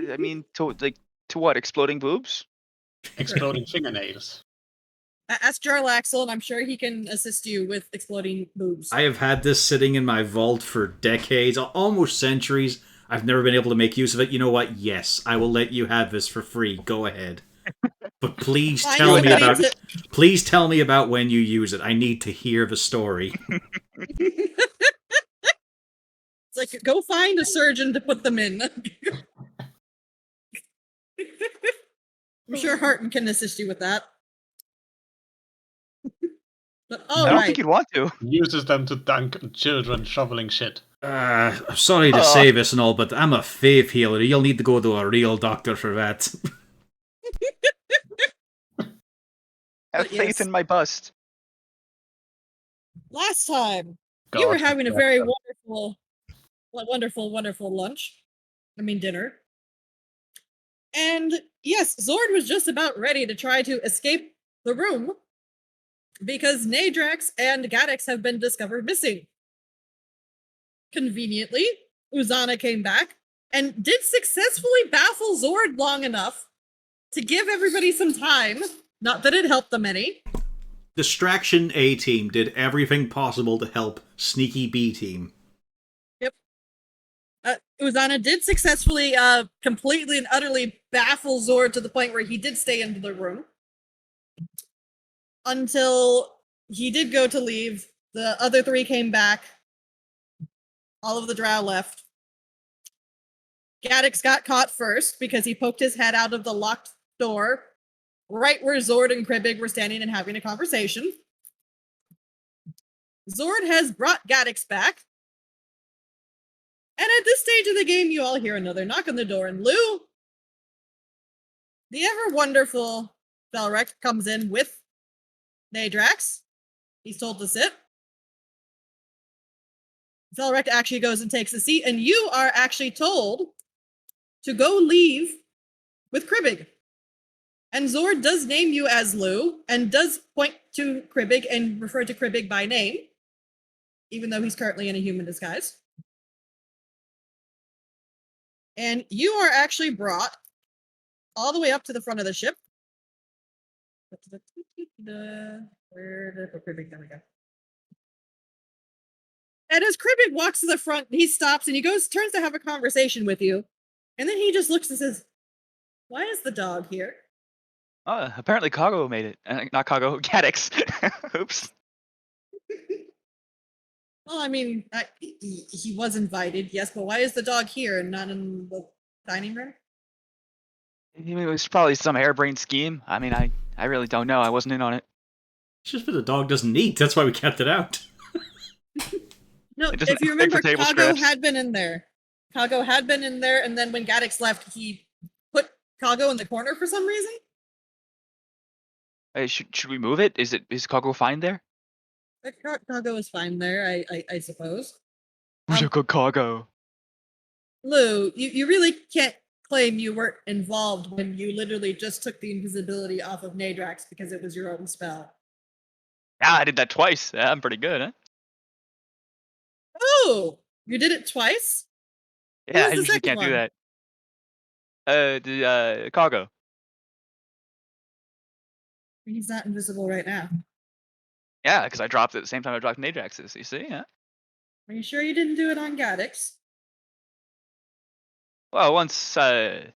I mean, to what? Exploding boobs? Exploding fingernails. Ask Jarlaxle, and I'm sure he can assist you with exploding boobs. I have had this sitting in my vault for decades, almost centuries. I've never been able to make use of it. You know what? Yes, I will let you have this for free. Go ahead. But please Find tell me somebody about to- please tell me about when you use it. I need to hear the story. It's like, go find a surgeon to put them in. I'm sure Harton can assist you with that. But I don't think alright. you'd want to. Uses them to dunk children shoveling shit. I'm sorry to say this and all, but I'm a faith healer. You'll need to go to a real doctor for that. Have faith in my bust. Last time, God, you were having a very yeah. wonderful lunch. I mean, dinner. And yes, Zord was just about ready to try to escape the room because Nadrax and Gadix have been discovered missing. Conveniently, Uzana came back and did successfully baffle Zord long enough to give everybody some time. Not that it helped them any. Distraction A team did everything possible to help Sneaky B team. Yep. Uzana did successfully completely and utterly baffle Zord to the point where he did stay into the room. Until he did go to leave. The other three came back. All of the drow left. Gadix got caught first because he poked his head out of the locked door right where Zord and Kribbig were standing and having a conversation. Zord has brought Gadix back. And at this stage of the game, you all hear another knock on the door, and Lou, the ever-wonderful Velrek, comes in with Nadrax. He's told to sit. Velrek actually goes and takes a seat, and you are actually told to go leave with Kribbig. And Zord does name you as Lou, and does point to Kribbig and refer to Kribbig by name, even though he's currently in a human disguise. And you are actually brought all the way up to the front of the ship. Where did Kribbig? There we go. And as Kribbig walks to the front, he stops and he turns to have a conversation with you. And then he just looks and says, "Why is the dog here?" Apparently Kago made it. Not Kago, Gadix. Oops. Well, I mean, he was invited, yes, but why is the dog here and not in the dining room? It was probably some harebrained scheme. I mean, I really don't know. I wasn't in on it. It's just that the dog doesn't eat. That's why we kept it out. No, if you remember, Kago had been in there. Kago had been in there, and then when Gadix left, he put Kago in the corner for some reason. Should we move it? Is Kago fine there? Kago is fine there, I suppose. Look at Kago. Lou, you really can't claim you weren't involved when you literally just took the invisibility off of Nadrax because it was your own spell. Yeah, I did that twice. Yeah, I'm pretty good, huh? Oh, you did it twice? Yeah, I usually can't do that. Kago. He's not invisible right now. Yeah, because I dropped it at the same time I dropped Nadrax's. You see, yeah. Are you sure you didn't do it on Gadix? Well, once it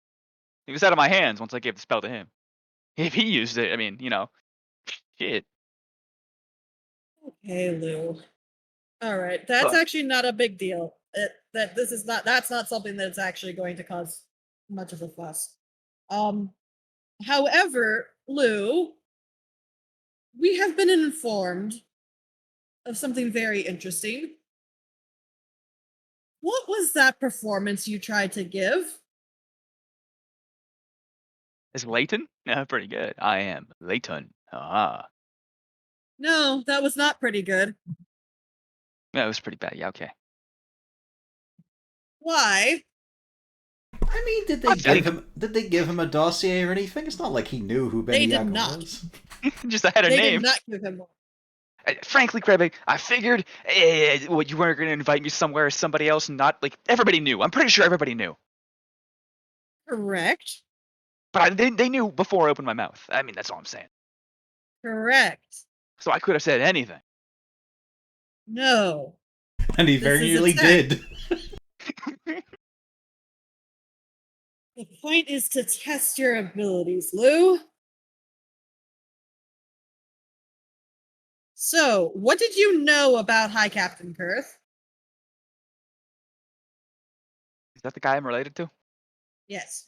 was out of my hands once I gave the spell to him. If he used it, I mean, shit. Okay, Lou. All right, that's actually not a big deal. That's not something that's actually going to cause much of a fuss. However, Lou, we have been informed of something very interesting. What was that performance you tried to give? Is Layton? Yeah, pretty good. I am Layton. Ah. No, that was not pretty good. Yeah, it was pretty bad. Yeah, okay. Why? I mean, did they give him a dossier or anything? It's not like he knew who Benny Yaakov was. Just I had a name. They did not give him one. Frankly, Kribbig, I figured you weren't going to invite me somewhere or somebody else, and not like everybody knew. I'm pretty sure everybody knew. Correct. But they knew before I opened my mouth. I mean, that's all I'm saying. Correct. So I could have said anything. No. And he This very is a nearly test. did. The point is to test your abilities, Lou. So, what did you know about High Captain Kurth? Is that the guy I'm related to? Yes.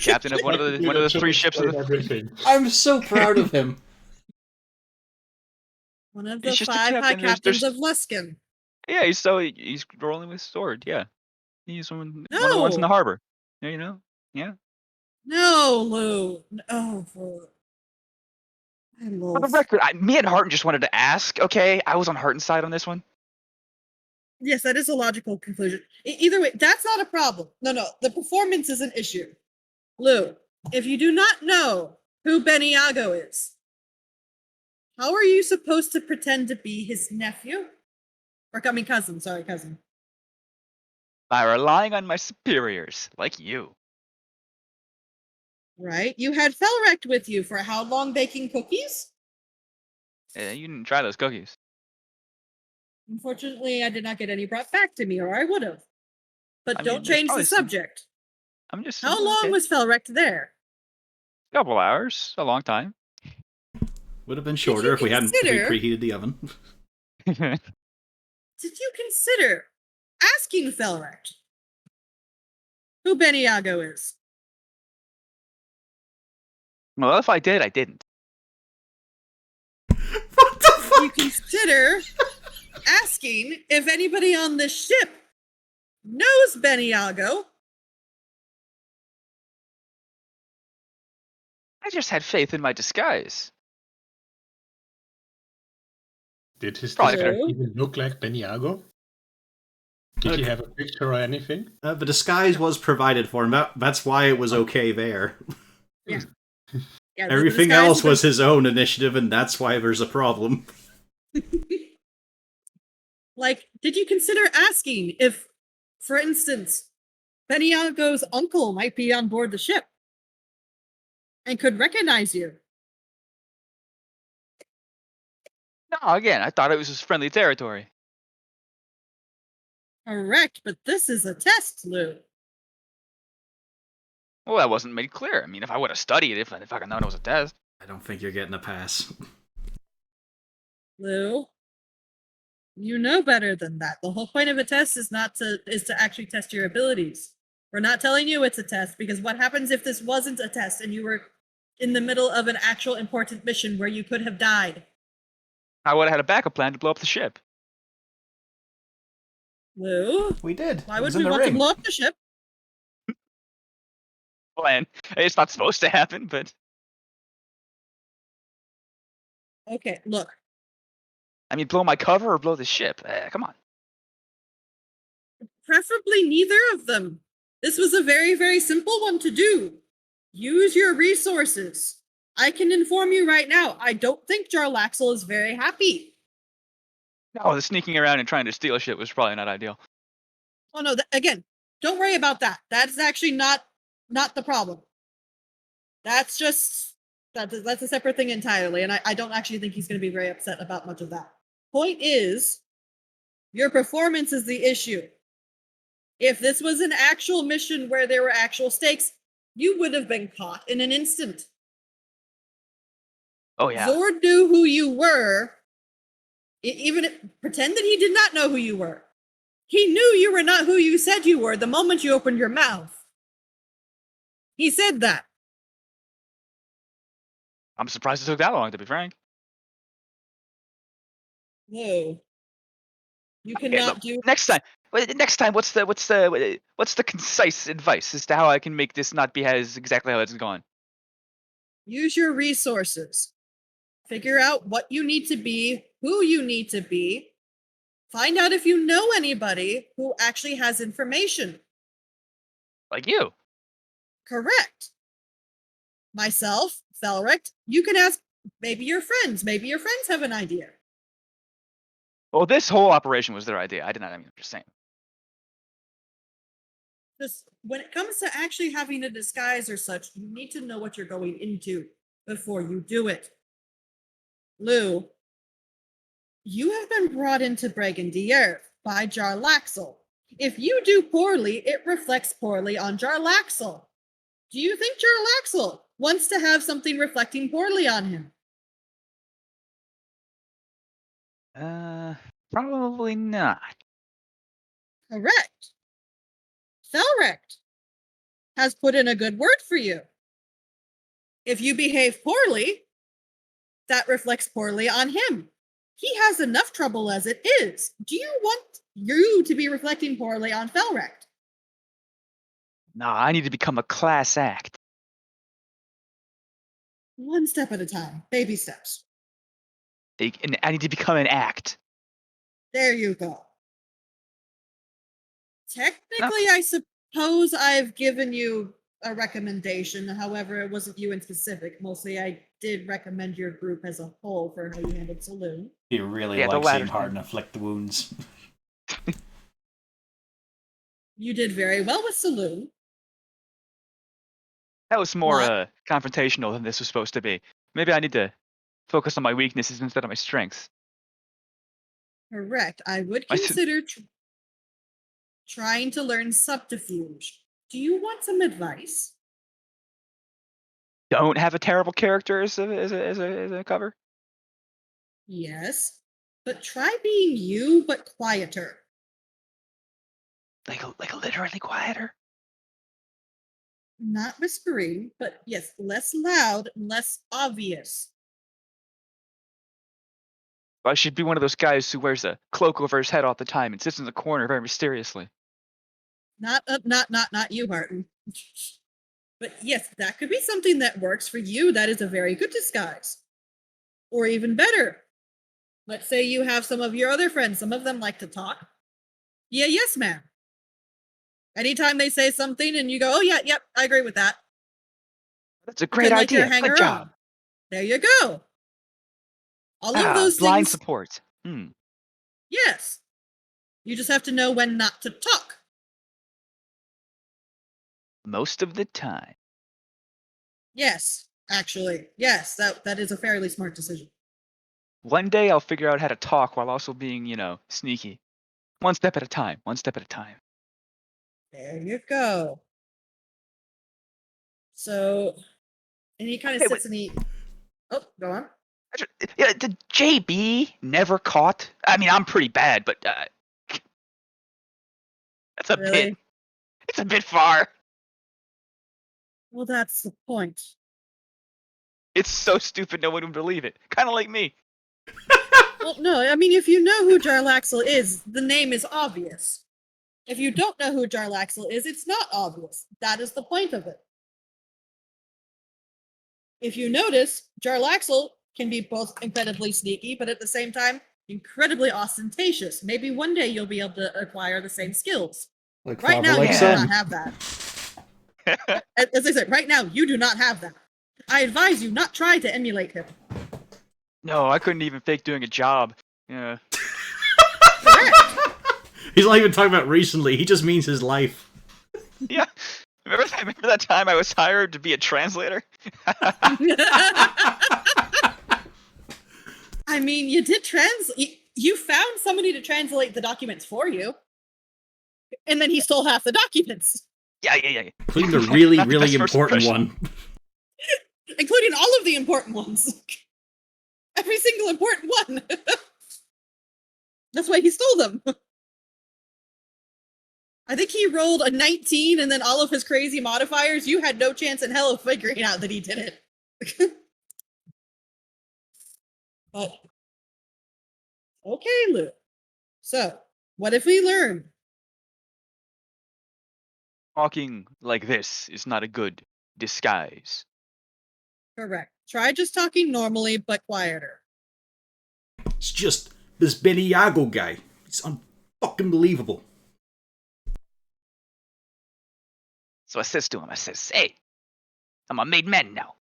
Captain of one of the three ships of the. everything. I'm so proud of him. One of He's the just a 5 High captain. Captains There's of Luskin. Yeah, he's rolling with sword. Yeah, he's one of the ones in the No. harbor. Yeah, you know. Yeah. No, Lou. No. I For the love. record, me and Harton just wanted to ask. Okay, I was on Harton's side on this one. Yes, that is a logical conclusion. Either way, that's not a problem. No. The performance is an issue. Lou, if you do not know who Beniago is, how are you supposed to pretend to be his nephew? Or, I mean, cousin. Sorry, cousin. By relying on my superiors, like you. Right? You had Felrect with you for how long baking cookies? You didn't try those cookies. Unfortunately, I did not get any brought back to me, or I would have. But I don't mean, there's change the probably some. subject. I'm just. How long Okay. was Felrect there? A couple hours, a long time. Would have been shorter if we hadn't consider- preheated the oven. Did you consider asking Felrect who Beniago is? Well, if I did, I didn't. What the fuck? You consider asking if anybody on this ship knows Beniago? I just had faith in my disguise. Did his Probably disguise fair. even look like Beniago? Did he Okay. have a picture or anything? The disguise was provided for him. That's why it was okay there. Yeah. Yeah, the Everything disguise else is was his own initiative, and that's why there's a problem. Like, did you consider asking if, for instance, Beniago's uncle might be on board the ship and could recognize you? No, again, I thought it was just friendly territory. Correct, but this is a test, Lou. Well, that wasn't made clear. I mean, if I would have studied it, if I could known it was a test. I don't think you're getting a pass. Lou, you know better than that. The whole point of a test is to actually test your abilities. We're not telling you it's a test because what happens if this wasn't a test and you were in the middle of an actual important mission where you could have died? I would have had a backup plan to blow up the ship. Lou, We did. why It would was we in the want to ring. blow up the ship? Plan. It's not supposed to happen, but Okay, look. I mean, blow my cover or blow the ship. Come on. Preferably neither of them. This was a very, very simple one to do. Use your resources. I can inform you right now, I don't think Jarlaxle is very happy. No, the sneaking around and trying to steal shit was probably not ideal. Oh no, again, don't worry about that. That's actually not the problem. That's just that's a separate thing entirely, and I don't actually think he's going to be very upset about much of that. Point is, your performance is the issue. If this was an actual mission where there were actual stakes, you would have been caught in an instant. Oh yeah. Zord knew who you were. Pretend that he did not know who you were. He knew you were not who you said you were the moment you opened your mouth. He said that. I'm surprised it took that long, to be frank. No. You Okay, cannot look, do. next time. Next time, what's the concise advice as to how I can make this not be as exactly how it's gone? Use your resources. Figure out what you need to be, who you need to be. Find out if you know anybody who actually has information. Like you. Correct. Myself, Felrect, you can ask maybe your friends. Maybe your friends have an idea. Well, this whole operation was their idea. I did not. I mean, I'm just saying. Just when it comes to actually having a disguise or such, you need to know what you're going into before you do it. Lou, you have been brought into Bragandier by Jarlaxle. If you do poorly, it reflects poorly on Jarlaxle. Do you think Jarlaxle wants to have something reflecting poorly on him? Probably not. Correct. Felrecht has put in a good word for you. If you behave poorly, that reflects poorly on him. He has enough trouble as it is. Do you want you to be reflecting poorly on Felrecht? Nah, I need to become a class act. One step at a time. Baby steps. And I need to become an act. There you go. Not Technically, I suppose I've given you a recommendation. However, it wasn't you in specific. Mostly, I did recommend your group as a whole for how you handled Saloon. He really Yeah, the likes latter seeing Hard thing. and inflict the wounds. You did very well with Saloon. That was more What? confrontational than this was supposed to be. Maybe I need to focus on my weaknesses instead of my strengths. Correct. I would My s- consider trying to learn subterfuge. Do you want some advice? Don't have a terrible character as a cover. Yes. But try being you, but quieter. Like literally quieter. Not whispering, but yes, less loud and less obvious. I should be one of those guys who wears a cloak over his head all the time and sits in the corner very mysteriously. Not you, Martin. But yes, that could be something that works for you. That is a very good disguise. Or even better, let's say you have some of your other friends. Some of them like to talk. Yeah, yes, ma'am. Anytime they say something and you go, oh, yeah, yep, I agree with that. That's a great Pretend like you're a idea. hanger Good job. on. There you go. All of those Blind things. support. Yes. You just have to know when not to talk. Most of the time. Yes, actually. Yes, that is a fairly smart decision. One day I'll figure out how to talk while also being, sneaky. One step at a time. One step at a time. There you go. So, and he kind of Hey, sits and he. Oh, go on. Yeah, the JB never caught. I mean, I'm pretty bad, but that's a bit. Really? It's a bit far. Well, that's the point. It's so stupid no one would believe it. Kind of like me. Well, no, I mean, if you know who Jarlaxle is, the name is obvious. If you don't know who Jarlaxle is, it's not obvious. That is the point of it. If you notice, Jarlaxle can be both incredibly sneaky, but at the same time, incredibly ostentatious. Maybe one day you'll be able to acquire the same skills. Like Right father, now, like you do son. not have that. As I said, right now, you do not have that. I advise you not try to emulate him. No, I couldn't even fake doing a job. Yeah. Correct. He's not even talking about recently. He just means his life. Yeah. Remember that time I was hired to be a translator? I mean, you did you found somebody to translate the documents for you. And then he stole half the documents. Yeah. Including the really, Not the really best first important impression. one. Including all of the important ones. Every single important one. That's why he stole them. I think he rolled a 19 and then all of his crazy modifiers. You had no chance in hell of figuring out that he did it. But, okay, Lou. So, what if we learn? Talking like this is not a good disguise. Correct. Try just talking normally, but quieter. It's just this Beniago guy. He's unfucking believable. So I says to him, hey, I'm a made man now.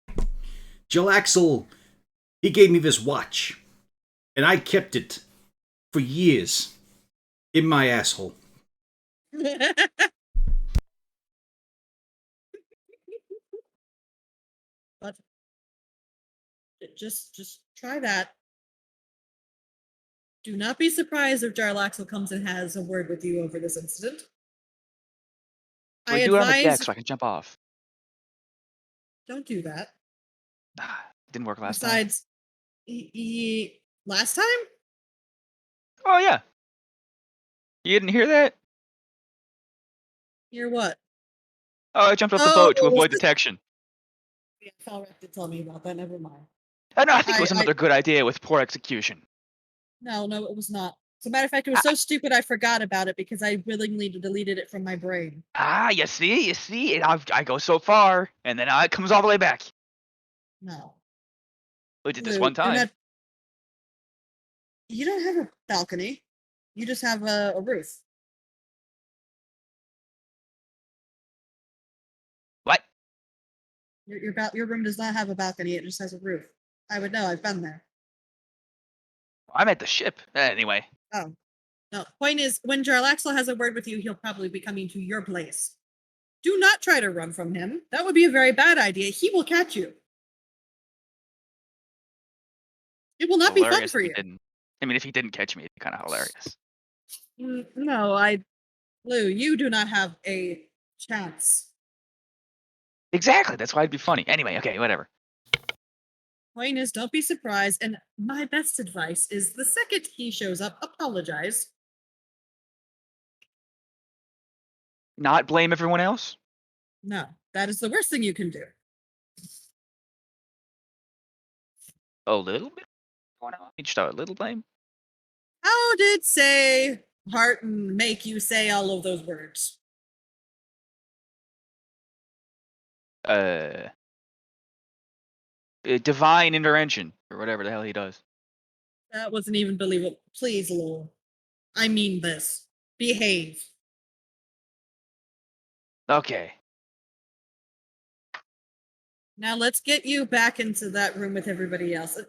Jill Axel, he gave me this watch. And I kept it for years in my asshole. Just try that. Do not be surprised if Jarlaxle comes and has a word with you over this incident. Or I do it on the deck advise so I can jump off. don't do that. Didn't work last time. Besides, last time? Oh yeah. You didn't hear that? You're what? Oh, I jumped off the Oh, boat to avoid detection. yeah, Falrek did tell me about that. Never mind. Oh, no, I think it was I another good idea with poor execution. no, it was not. As a matter of fact, it was so stupid I forgot about it because I willingly deleted it from my brain. You see, I go so far, and then it comes all the way back. No. We did this Lou, one do time. not. You don't have a balcony. You just have a roof. What? Your room does not have a balcony. It just has a roof. I would know. I've been there. I'm at the ship. Anyway. Oh. No. Point is, when Jarlaxle has a word with you, he'll probably be coming to your place. Do not try to run from him. That would be a very bad idea. He will catch you. It will not be fun Hilarious for if he you. didn't. I mean, if he didn't catch me, it'd be kind of hilarious. No, Lou, you do not have a chance. Exactly. That's why it'd be funny. Anyway, okay, whatever. Point is, don't be surprised. And my best advice is the second he shows up, apologize. Not blame everyone else. No, that is the worst thing you can do. A little bit. Just a little blame. How did say Harton make you say all of those words? Divine intervention or whatever the hell he does. That wasn't even believable. Please, Lowell. I mean this. Behave. Okay. Now let's get you back into that room with everybody else.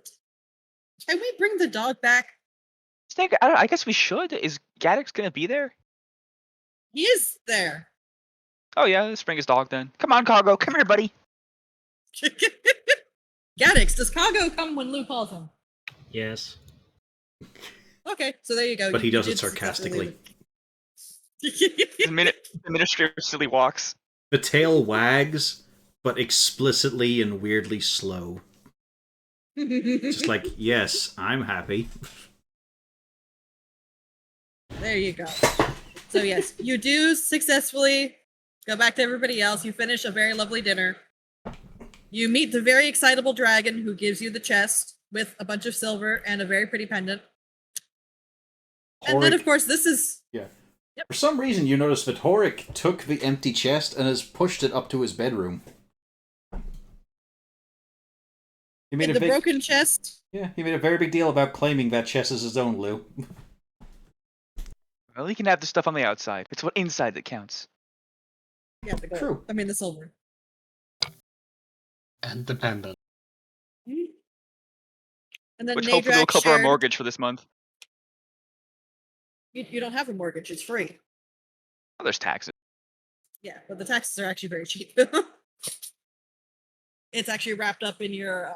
Can we bring the dog back? I guess we should. Is Gaddox gonna be there? He is there. Oh yeah, let's bring his dog then. Come on, Cargo. Come here, buddy. Gaddix, does Kago come when Lou calls him? Yes. Okay, so there you go. But he You does it did successfully sarcastically. The administrator silly walks. The tail wags, but explicitly and weirdly slow. Just like, yes, I'm happy. There you go. So yes, you do successfully go back to everybody else. You finish a very lovely dinner. You meet the very excitable dragon who gives you the chest with a bunch of silver and a very pretty pendant. And then, of course, this is... Yeah. Yep. For some reason, you notice that Horik took the empty chest and has pushed it up to his bedroom. He made in the broken chest. Yeah, he made a very big deal about claiming that chest as his own, Lou. Well, he can have the stuff on the outside. It's what inside that counts. Yeah, the gold. True. I mean, the silver. And the pendant. Mm-hmm. And then Which hopefully will Nadrak cover our shared... mortgage for this month. You don't have a mortgage. It's free. Oh, there's taxes. Yeah, but the taxes are actually very cheap. It's actually wrapped up in your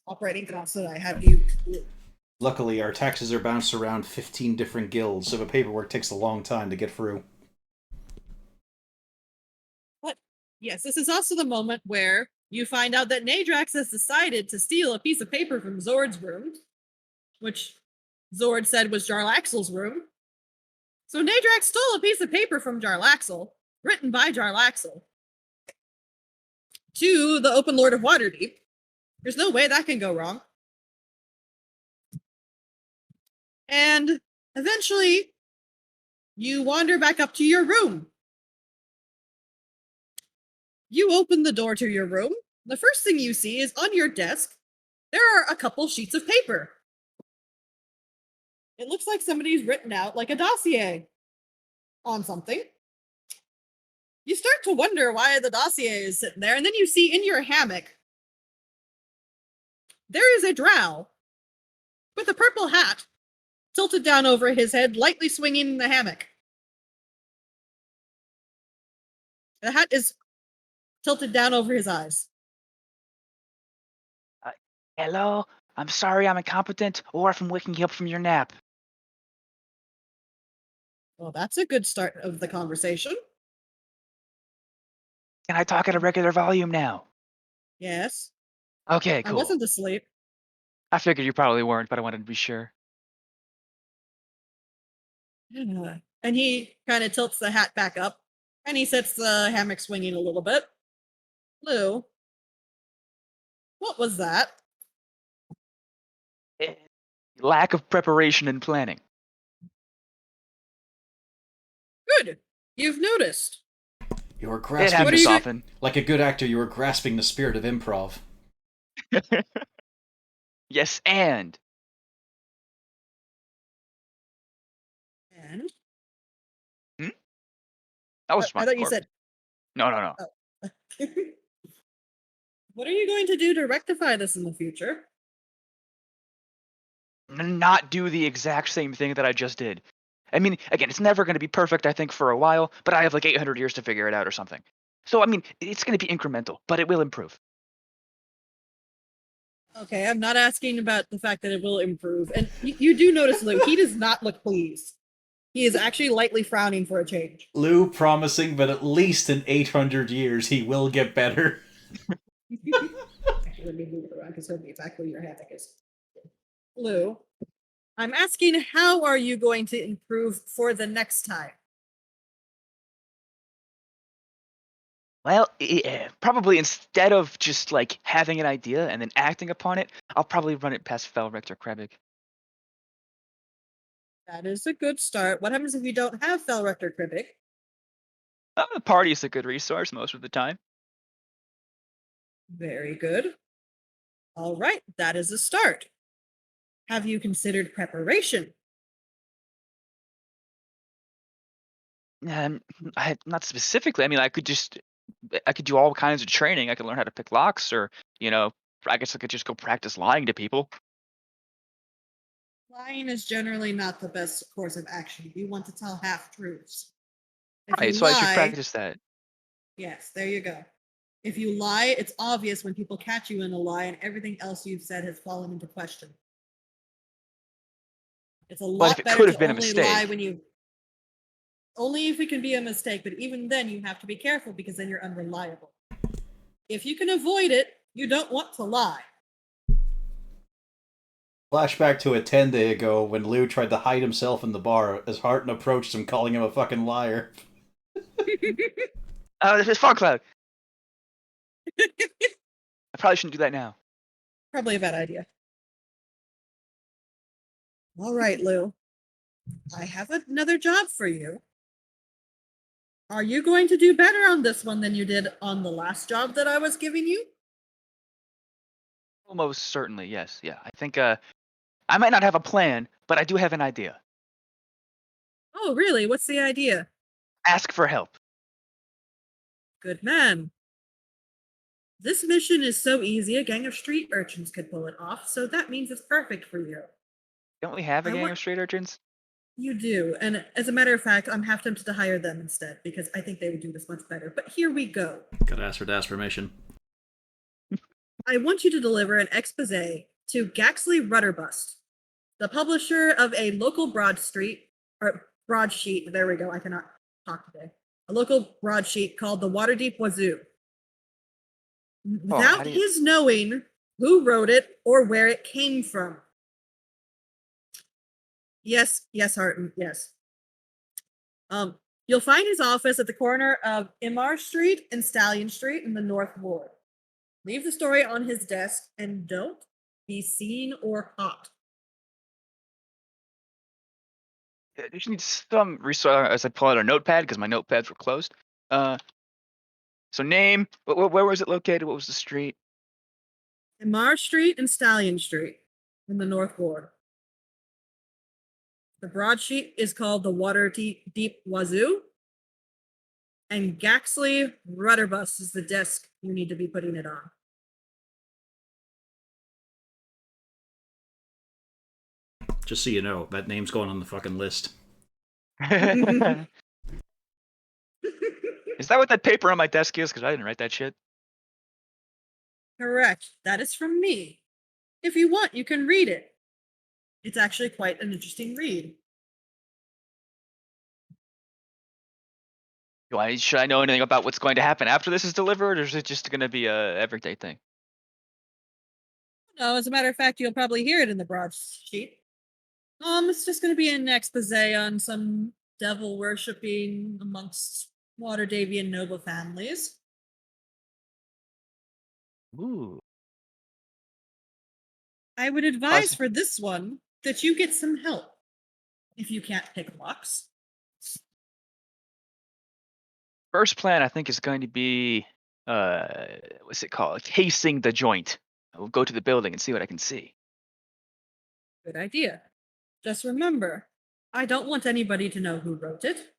operating costs that I have you. Luckily, our taxes are bounced around 15 different guilds, so the paperwork takes a long time to get through. But yes, this is also the moment where you find out that Nadrax has decided to steal a piece of paper from Zord's room, which Zord said was Jarlaxle's room. So Nadrax stole a piece of paper from Jarlaxle, written by Jarlaxle, to the Open Lord of Waterdeep. There's no way that can go wrong. And eventually, you wander back up to your room. You open the door to your room. The first thing you see is on your desk, there are a couple sheets of paper. It looks like somebody's written out like a dossier on something. You start to wonder why the dossier is sitting there, and then you see in your hammock, there is a drow with a purple hat tilted down over his head, lightly swinging in the hammock. The hat is tilted down over his eyes. Hello, I'm sorry I'm incompetent, or if I'm waking you up from your nap. Well, that's a good start of the conversation. Can I talk at a regular volume now? Yes. Okay, I cool. wasn't asleep. I figured you probably weren't, but I wanted to be sure. Yeah. And he kind of tilts the hat back up and he sets the hammock swinging a little bit. Lou, what was that? Eh, Lack of preparation and planning. Good. You've noticed. You were It grasping What are happens you doing? often. like a good actor. You were grasping the spirit of improv. Yes, and And hmm? That was I smart, thought you Corp. said, No, no, no. oh. What are you going to do to rectify this in the future? Not do the exact same thing that I just did. I mean, again, it's never going to be perfect, I think, for a while, but I have like 800 years to figure it out or something. So, I mean, it's going to be incremental, but it will improve. Okay, I'm not asking about the fact that it will improve. And you do notice, Lou, he does not look pleased. He is actually lightly frowning for a change. Lou promising, but at least in 800 years he will get better. Actually, let me move it around because he'll be exactly where your hammock is. Lou, I'm asking, how are you going to improve for the next time? Well, probably instead of just like having an idea and then acting upon it, I'll probably run it past Felric or Krebig. That is a good start. What happens if you don't have Felrector Kribic? The party is a good resource most of the time. Very good. All right, that is a start. Have you considered preparation? Um, not specifically. I mean, I could do all kinds of training. I could learn how to pick locks, or I guess I could just go practice lying to people. Lying is generally not the best course of action. You want to tell half truths. If you Right, so I should lie, practice that. yes, there you go. If you lie, it's obvious when people catch you in a lie and everything else you've said has fallen into question. It's a But if lot it better could have to been a only lie mistake, when you only if it can be a mistake, but even then you have to be careful because then you're unreliable. If you can avoid it, you don't want to lie. Flashback to a 10-day ago when Lou tried to hide himself in the bar as Harton approached him calling him a fucking liar. this is Fog Cloud. I probably shouldn't do that now. Probably a bad idea. All right, Lou. I have another job for you. Are you going to do better on this one than you did on the last job that I was giving you? Almost certainly, yes. Yeah, I think I might not have a plan, but I do have an idea. Oh, really? What's the idea? Ask for help. Good man. This mission is so easy, a gang of street urchins could pull it off, so that means it's perfect for you. Don't we have a I gang want of straight urchins? you do, and as a matter of fact, I'm half tempted to hire them instead because I think they would do this much better. But here we go. Gotta ask for Dad's permission. I want you to deliver an expose to Gaxley Rudderbust, the publisher of a local broadsheet. There we go. I cannot talk today. A local broadsheet called the Waterdeep Wazoo. Oh, how Without do you? his knowing who wrote it or where it came from. Yes, Harton, yes. You'll find his office at the corner of Imar Street and Stallion Street in the North Ward. Leave the story on his desk and don't be seen or caught. I just need some resource as I pull out a notepad because my notepads were closed. So name. Where was it located? What was the street? Imar Street and Stallion Street in the North Ward. The broadsheet is called the Waterdeep Wazoo, and Gaxley Rudderbus is the desk you need to be putting it on. Just so you know, that name's going on the fucking list. Is that what that paper on my desk is? Because I didn't write that shit. Correct. That is from me. If you want, you can read it. It's actually quite an interesting read. Should I know anything about what's going to happen after this is delivered, or is it just going to be a everyday thing? No, as a matter of fact, you'll probably hear it in the broadsheet. It's just going to be an expose on some devil worshipping amongst Waterdavian noble families. Ooh. I would advise for this one that you get some help if you can't pick locks. First plan, I think, is going to be, what's it called? Casing the joint. I will go to the building and see what I can see. Good idea. Just remember, I don't want anybody to know who wrote it,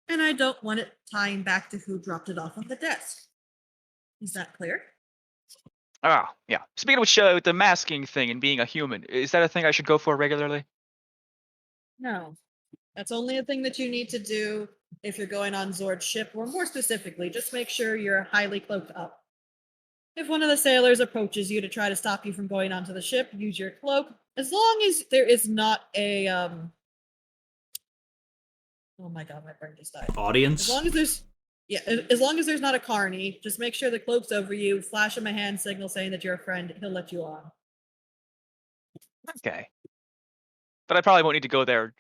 and I don't want it tying back to who dropped it off on the desk. Is that clear? Ah, yeah. Speaking of which, the masking thing and being a human, is that a thing I should go for regularly? No. That's only a thing that you need to do if you're going on Zord's ship, or more specifically, just make sure you're highly cloaked up. If one of the sailors approaches you to try to stop you from going onto the ship, use your cloak. As long as there is not a oh my god, my brain just died. Audience? As long as there's not a carny, just make sure the cloak's over you, flash him a hand signal saying that you're a friend, he'll let you on. Okay. But I probably won't need to go there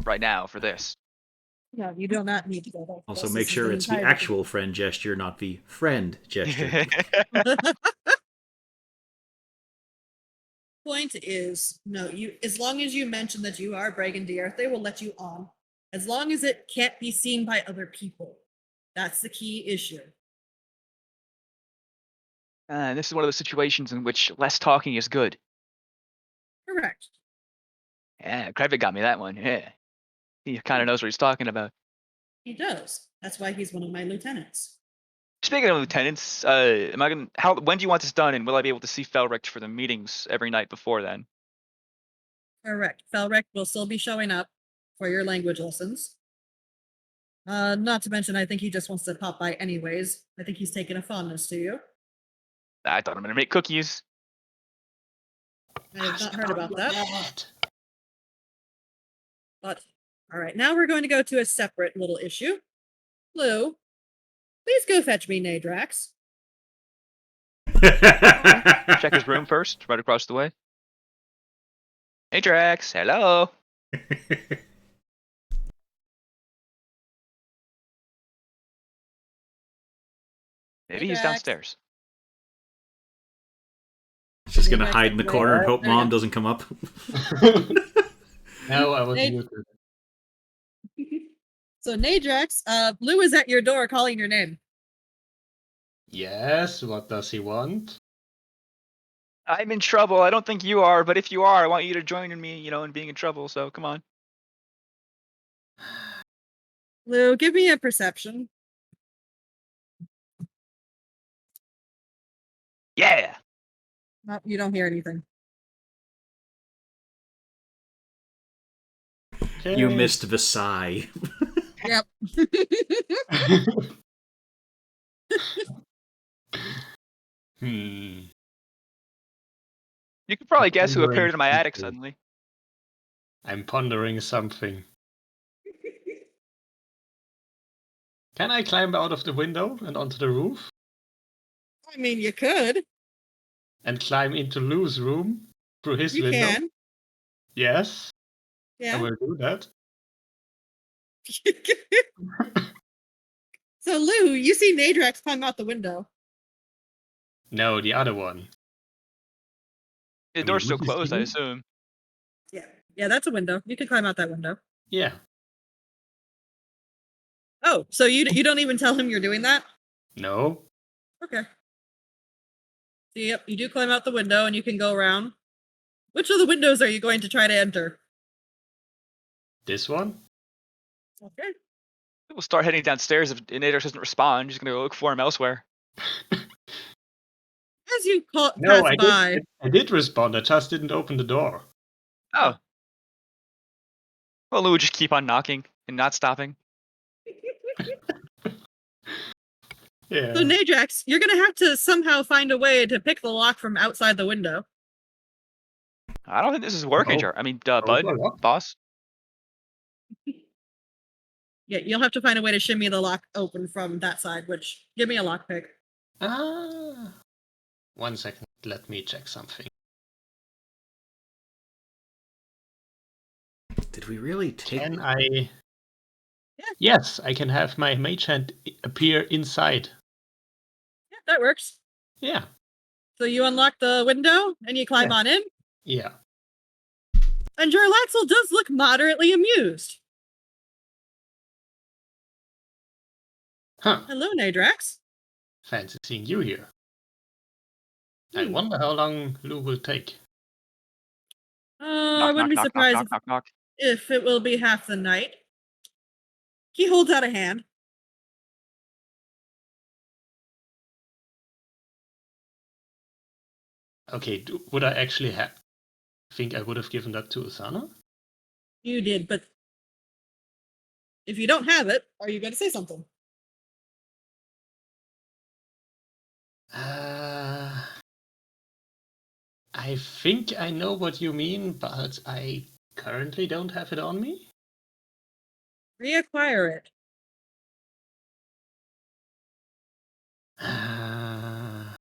right now for this. No, you do not need to go there. Also, make sure it's the actual friend gesture, not the friend gesture. Point is, no, as long as you mention that you are Dragonheist, they will let you on. As long as it can't be seen by other people. That's the key issue. This is one of those situations in which less talking is good. Correct. Yeah, Krevik got me that one. Yeah. He kind of knows what he's talking about. He does. That's why he's one of my lieutenants. Speaking of lieutenants, when do you want this done, and will I be able to see Felric for the meetings every night before then? Correct. Felric will still be showing up for your language lessons. Not to mention, I think he just wants to pop by anyways. I think he's taken a fondness to you. I thought I'm gonna make cookies. I have not heard about that. But, alright, now we're going to go to a separate little issue. Lou, please go fetch me Nadrax. Check his room first, right across the way. Hey Drax, hello. Maybe he's downstairs. Just gonna hide in the corner and hope Mom doesn't come up. No, I was muted. So Nadrax, Lou is at your door calling your name. Yes, what does he want? I'm in trouble. I don't think you are, but if you are, I want you to join me, in being in trouble. So come on. Lou, give me a perception. Yeah. No, you don't hear anything. Okay. You missed the sigh. Yep. Hmm. You could probably guess who Wondering appeared in my attic something. suddenly. I'm pondering something. Can I climb out of the window and onto the roof? I mean, you could. And climb into Lou's room through his You window? can. Yes, I Yeah. will do that. So Lou, you see Nadrax climb out the window. No, the other one. The door's still would you closed, see I me? assume. Yeah, that's a window. You can climb out that window. Yeah. Oh, so you don't even tell him you're doing that? No. Okay. So, yep, you do climb out the window and you can go around. Which of the windows are you going to try to enter? This one? Okay. We'll start heading downstairs if Nader doesn't respond. Just gonna go look for him elsewhere. As you No, pass by, I did respond. I just didn't open the door. Oh. Well, Lou would just keep on knocking and not stopping. Yeah. so Nadrax, you're gonna have to somehow find a way to pick the lock from outside the window. I don't think this is working, Oh. Jar. I mean, Oh, Bud, what? boss. Yeah, you'll have to find a way to shimmy the lock open from that side, which, give me a lockpick. Ah. 1 second. Let me check something. Did we really take? Can I? Yeah. Yes, I can have my mage hand appear inside. Yeah, that works. Yeah. So you unlock the window and you climb Yeah. on in, Yeah. and Jarlaxle does look moderately amused. Huh. Hello, Nadrax. Fancy seeing you here. I Hmm. wonder how long Lou will take. I Knock, wouldn't knock, be knock, knock, surprised knock, knock, knock. if it will be half the night. He holds out a hand. Okay, would I actually think I would have given that to Usana? You did, but if you don't have it, are you going to say something? I think I know what you mean, but I currently don't have it on me. Reacquire it. I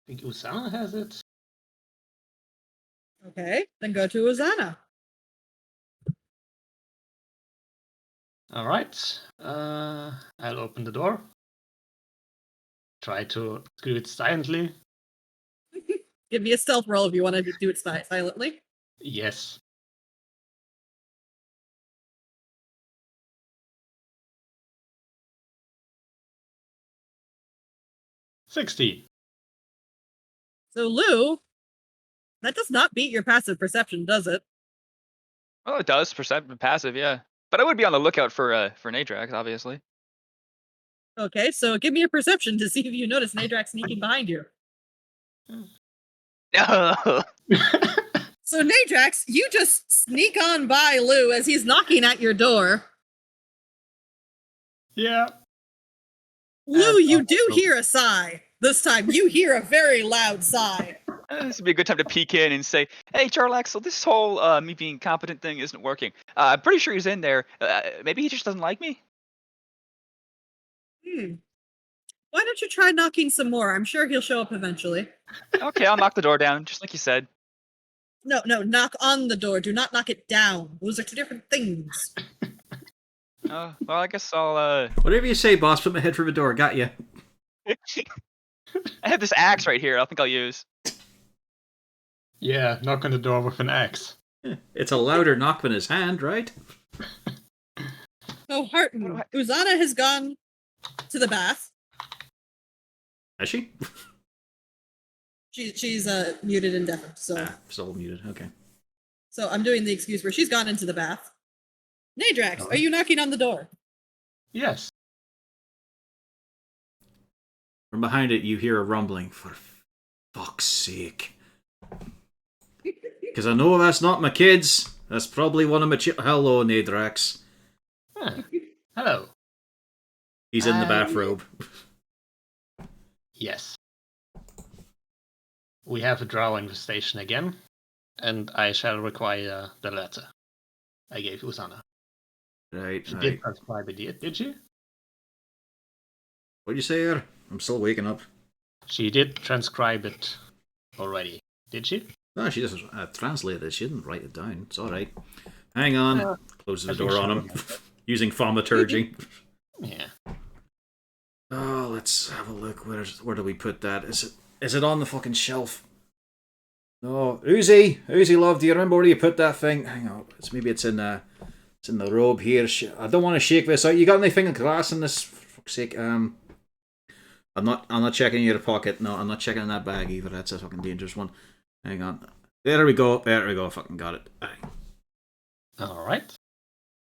think Usana has it. Okay, then go to Uzana. All right. I'll open the door. Try to screw it silently. Give me a stealth roll if you want to do it silently. Yes. $60. So, Lou, that does not beat your passive perception, does it? Well, it does. Passive, yeah. But I would be on the lookout for Nadrax, obviously. Okay, so give me a perception to see if you notice Nadrax sneaking behind you. So, Nadrax, you just sneak on by Lou as he's knocking at your door. Yeah. Lou, you do hear a sigh. This time, you hear a very loud sigh. This would be a good time to peek in and say, "Hey, Jarlaxle, this whole me being competent thing isn't working. I'm pretty sure he's in there. Maybe he just doesn't like me." Why don't you try knocking some more? I'm sure he'll show up eventually. Okay, I'll knock the door down, just like you said. No, knock on the door. Do not knock it down. Those are two different things. Well, I guess I'll. Whatever you say, boss. Put my head through the door. Got you. I have this axe right here. I think I'll use. Yeah, knock on the door with an axe. It's a louder knock than his hand, right? So, Harton, Uzana has gone to the bath. Has she? She's muted and deafened, so Still muted. Okay. so I'm doing the excuse where she's gone into the bath. Nadrax, Oh. are you knocking on the door? Yes. From behind it, you hear a rumbling. For fuck's sake. Because I know that's not my kids. That's probably one of my Hello, Nadrax. Huh. Hello. He's in the bathrobe. Yes. We have a drow infestation again, and I shall require the letter I gave Usana. Right, She right. did transcribe it, did she? What'd you say there? I'm still waking up. She did transcribe it already, did she? No, she just translated it. She didn't write it down. It's alright. Hang on. Closes the I think door she on him. will. Using thaumaturgy. Yeah. Oh, let's have a look. Where do we put that? Is it on the fucking shelf? No, Uzi, love. Do you remember where you put that thing? Hang on, maybe it's in the robe here. I don't want to shake this out. You got anything in glass in this? For fuck's sake. I'm not checking your pocket. No, I'm not checking in that bag either. That's a fucking dangerous one. Hang on. There we go. Fucking got it. Bang. All right.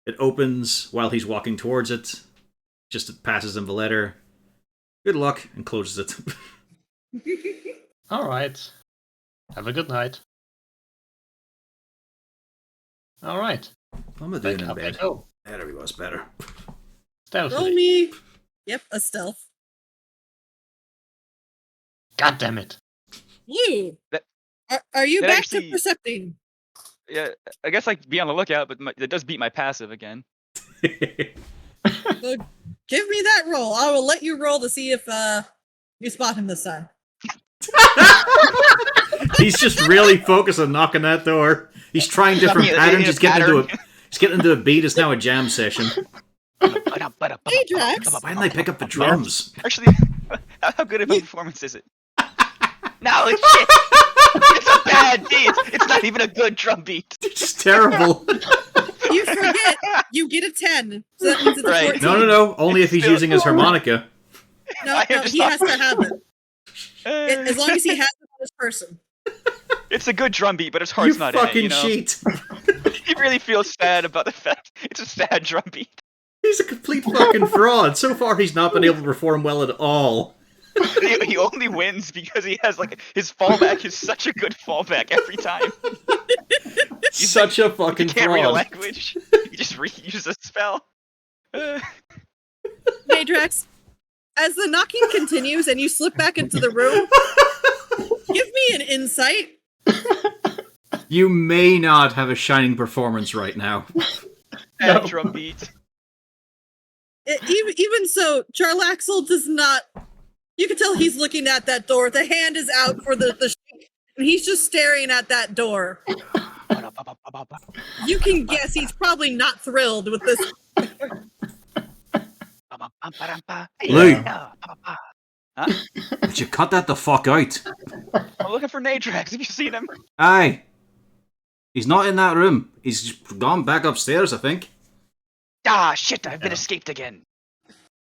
It opens while he's walking towards it. Just passes him the letter. Good luck, and closes it. All right. Have a good night. All right. What am I doing in Up I bed? go. There we go. It's better. Roll Stealthily. me. Yep, a stealth. God damn it. Lou, Are you It back actually- to percepting? Yeah, I guess like be on the lookout, but it does beat my passive again. So give me that roll. I will let you roll to see if you spot him this time. He's just really focused on knocking that door. He's trying different Yeah, patterns. yeah, He's getting into pattern. he's getting into a beat. It's now a jam session. Hey, Drax. Why didn't they pick up the drums? Actually, how good of a performance is it? No, it's shit. It's a bad beat. It's not even a good drum beat. It's terrible. You forget you get a 10. So that means it's a Right. 14. No. Only if he's Still- using his harmonica. No, I no, just he has thought- to have it. As long as he has it on his person. It's a good drum beat, but his heart's You not fucking in it. cheat. He really feels sad about the fact it's a sad drum beat. He's a complete fucking fraud. So far, he's not been able to perform well at all. He only wins because he has like his fallback is such a good fallback every time. Such a You fucking can't read a fraud. language. You just reuse a spell. Hey, Drax. As the knocking continues and you slip back into the room, give me an insight. You may not have a shining performance right now. Sad drum beat. Even so, Charlaxle does not. You can tell he's looking at that door. The hand is out for the shake, and he's just staring at that door. You can guess he's probably not thrilled with this. Lou. Huh? Would you cut that the fuck out? I'm looking for Nadrax. Have you seen him? Aye. He's not in that room. He's gone back upstairs, I think. Ah, shit! I've been Yeah. escaped again.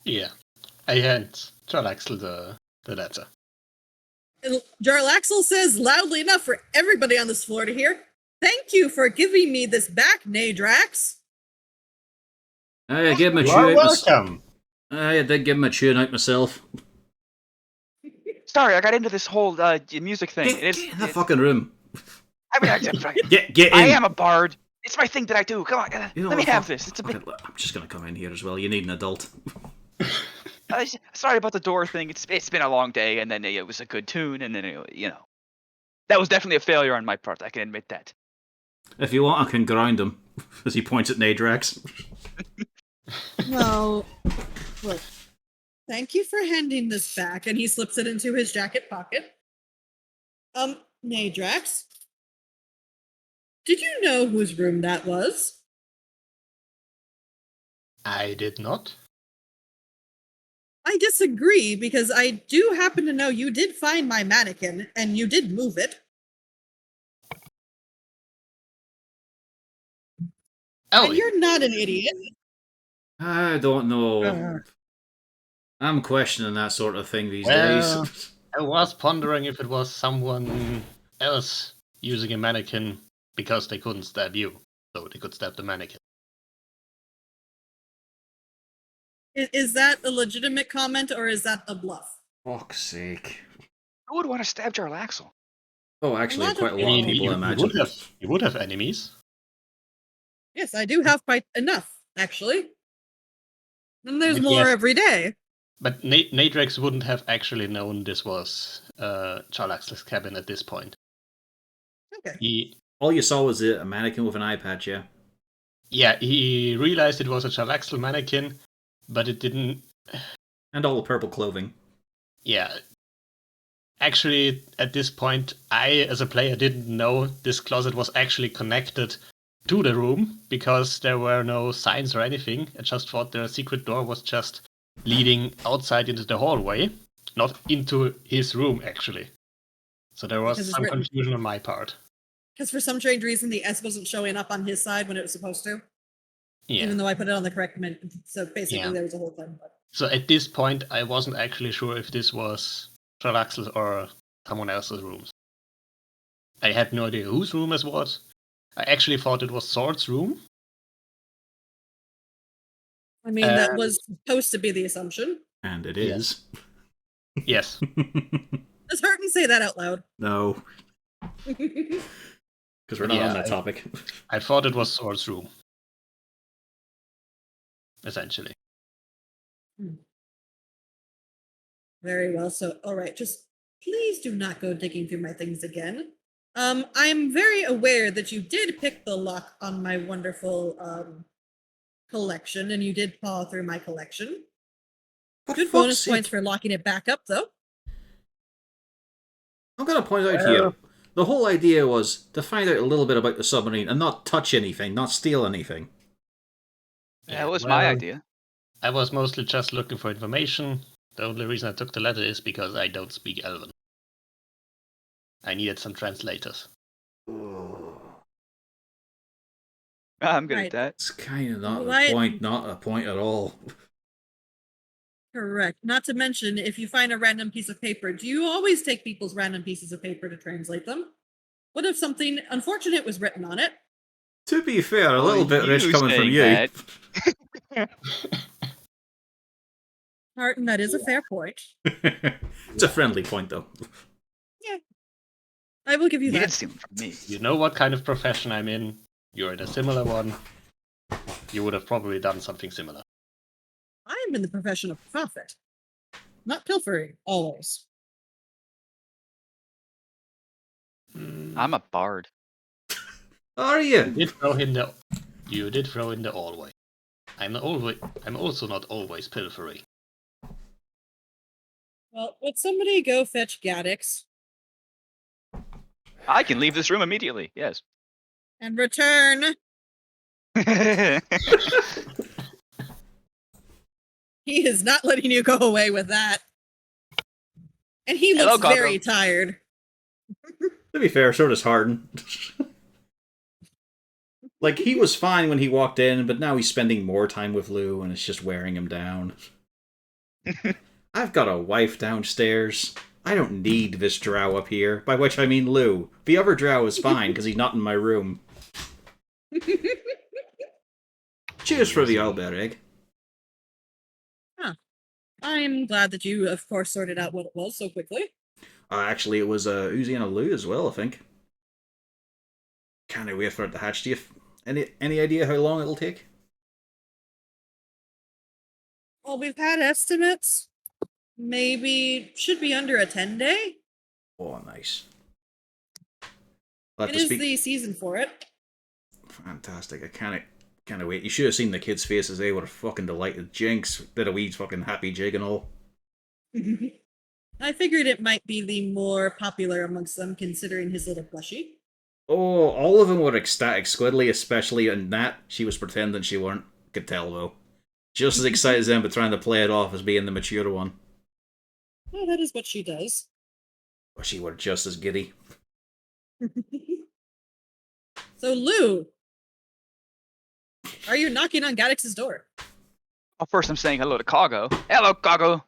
Yeah. I hand Charlaxle the letter. And Jarlaxle says loudly enough for everybody on this floor to hear, "Thank you for giving me this back, Nadrax." I gave him a You chew are out welcome. I did give him a tune out myself. Sorry, I got into this whole music thing. Get in the fucking room. I mean, Get in. I am a bard. It's my thing that I do. Come on, You know let me what, have fuck- this. It's a big. Okay, I'm just gonna come in here as well. You need an adult. Sorry about the door thing. It's been a long day, and then it was a good tune, and then that was definitely a failure on my part. I can admit that. If you want, I can grind him. As he points at Nadrax. Well, look. Thank you for handing this back, and he slips it into his jacket pocket. Nadrax, did you know whose room that was? I did not. I disagree, because I do happen to know you did find my mannequin, and you did move it. Oh, And you're not an idiot. I don't know. Uh. I'm questioning that sort of thing these Well. days. I was pondering if it was someone else using a mannequin because they couldn't stab you, so they could stab the mannequin. Is that a legitimate comment, or is that a bluff? Fuck's sake. Who would want to stab Jarlaxle? Oh, actually, Lot of quite a lot of people, I imagine. You would have enemies. Yes, I do have quite enough, actually. And there's But more yes. every day. But Nadrax wouldn't have actually known this was Charlaxle's cabin at this point. Okay. He All you saw was a mannequin with an eye patch, yeah? he realized it was a Charlaxle mannequin, but it didn't. And all the purple clothing. Yeah. Actually, at this point, I, as a player, didn't know this closet was actually connected to the room because there were no signs or anything. I just thought the secret door was just leading outside into the hallway, not into his room, actually. So there was Because it's some written- confusion on my part. Because for some strange reason, the S wasn't showing up on his side when it was supposed to, Yeah. even though I put it on the correct min. So basically, Yeah. there was a whole thing. But So at this point, I wasn't actually sure if this was Charlaxle's or someone else's rooms. I had no idea whose room it was. I actually thought it was Sword's room. I mean, that was supposed to be the assumption. And it Yeah. is. Yes. Does Hurton say that out loud? No, because we're not Yeah, on that topic. I thought it was Sword's room. Essentially. Very well. So, all right, just please do not go digging through my things again. I'm very aware that you did pick the lock on my wonderful collection, and you did paw through my collection. For Good fuck's bonus sake. points for locking it back up, though. I'm going to point out here, the whole idea was to find out a little bit about the submarine and not touch anything, not steal anything. That was my idea. I was mostly just looking for information. The only reason I took the letter is because I don't speak Elven. I needed some translators. I'm good Right. at that. It's kind of not Right. a point, not a point at all. Correct. Not to mention, if you find a random piece of paper, do you always take people's random pieces of paper to translate them? What if something unfortunate was written on it? To be fair, a little bit rich coming from saying you. Martin, that is a fair point. It's a friendly point, though. Yeah. I will give you You that. didn't steal them from me. You know what kind of profession I'm in. You're in a similar one. You would have probably done something similar. I am in the profession of profit. Not pilfering, always. I'm a bard. Are You you? did throw in the always. I'm also not always pilfering. Well, would somebody go fetch Gaddix I can leave this room immediately. Yes. and return? He is not letting you go away with that. And he Hello, looks very Goggo. tired. To be fair, so does Harden. Like, he was fine when he walked in, but now he's spending more time with Lou, and it's just wearing him down. I've got a wife downstairs. I don't need this drow up here, by which I mean Lou. The other drow is fine, because he's not in my room. Cheers for the Albereg. I'm glad that you, of course, sorted out what it was so quickly. Actually, it was Uzi and a Lou as well, I think. Can't wait for it to hatch. Do you any idea how long it'll take? Well, we've had estimates. Maybe should be under a 10-day. Oh, nice. I'll have It to is speak. the season for it. Fantastic. I can't wait. You should have seen the kids' faces. They were fucking delighted. Jinx did a wee fucking happy jig and all. I figured it might be the more popular amongst them, considering his little plushie. Oh, all of them were ecstatic. Squidly, especially, and Nat, she was pretending she weren't. Could tell, though. Just as excited as them, but trying to play it off as being the mature one. Well, that is what she does. But she were just as giddy. So, Lou, are you knocking on Gaddix's door? Well, first I'm saying hello to Coggo. Hello, Coggo.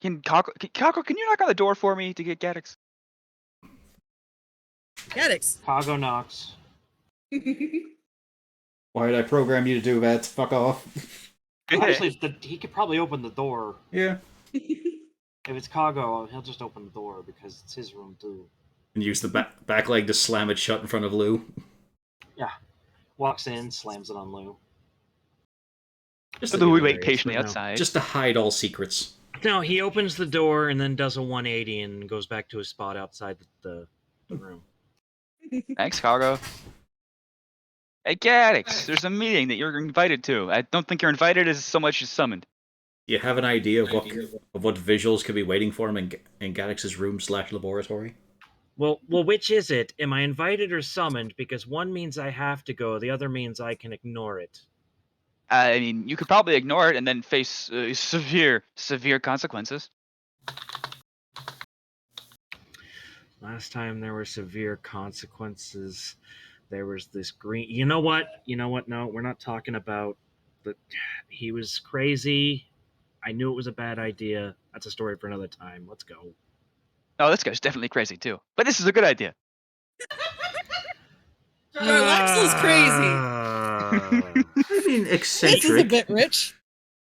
Coggo, can you knock on the door for me to get Gaddix? Gaddix. Cargo knocks. Why did I program you to do that? Fuck off. Honestly, he could probably open the door. Yeah. If it's Cargo, he'll just open the door because it's his room too. And use the back leg to slam it shut in front of Lou. Yeah. Walks in, slams it on Lou. Just So to, we be wait hilarious. patiently no. outside. Just to hide all secrets. No, he opens the door and then does a 180 and goes back to his spot outside the room. Thanks, Coggo. Hey, Gaddix, there's a meeting that you're invited to. I don't think you're invited as so much as summoned. You have an idea of what visuals could be waiting for him in Gaddix's room / laboratory? Well, which is it? Am I invited or summoned? Because one means I have to go, the other means I can ignore it. I mean, you could probably ignore it and then face severe consequences. Last time there were severe consequences. There was this green. You know what? No, we're not talking about the. He was crazy. I knew it was a bad idea. That's a story for another time. Let's go. Oh, this guy's definitely crazy too. But this is a good idea. Axel's crazy. I mean, This is a eccentric. bit rich.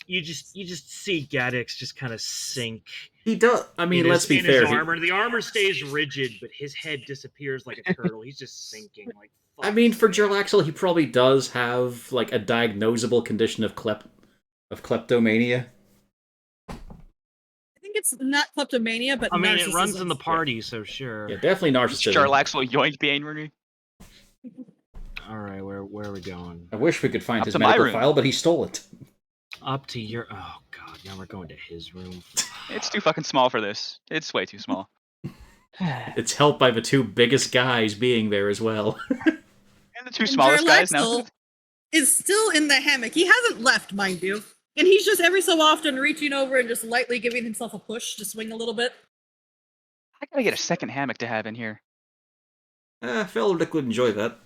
You just see Gaddix just kind of sink. He does. I mean, in let's his, be in fair. His he- armor. The armor stays rigid, but his head disappears like a turtle. He's just sinking. Like. I mean, for Jarlaxle, he probably does have like a diagnosable condition of kleptomania. I think think it's not kleptomania, but I mean, it narcissism. runs in the party, so sure. Yeah, definitely narcissism. Charlax will yoink behind me. All right, where are we going? I wish we could find Up his to my medical room. file, but he stole it. Up to your. Oh God! Now we're going to his room. It's too fucking small for this. It's way too small. It's helped by the two biggest guys being there as well. And the two smallest guys now. Jarlaxle is still in the hammock. He hasn't left, mind you. And he's just every so often reaching over and just lightly giving himself a push to swing a little bit. I gotta get a second hammock to have in here. Phil Rick would enjoy that.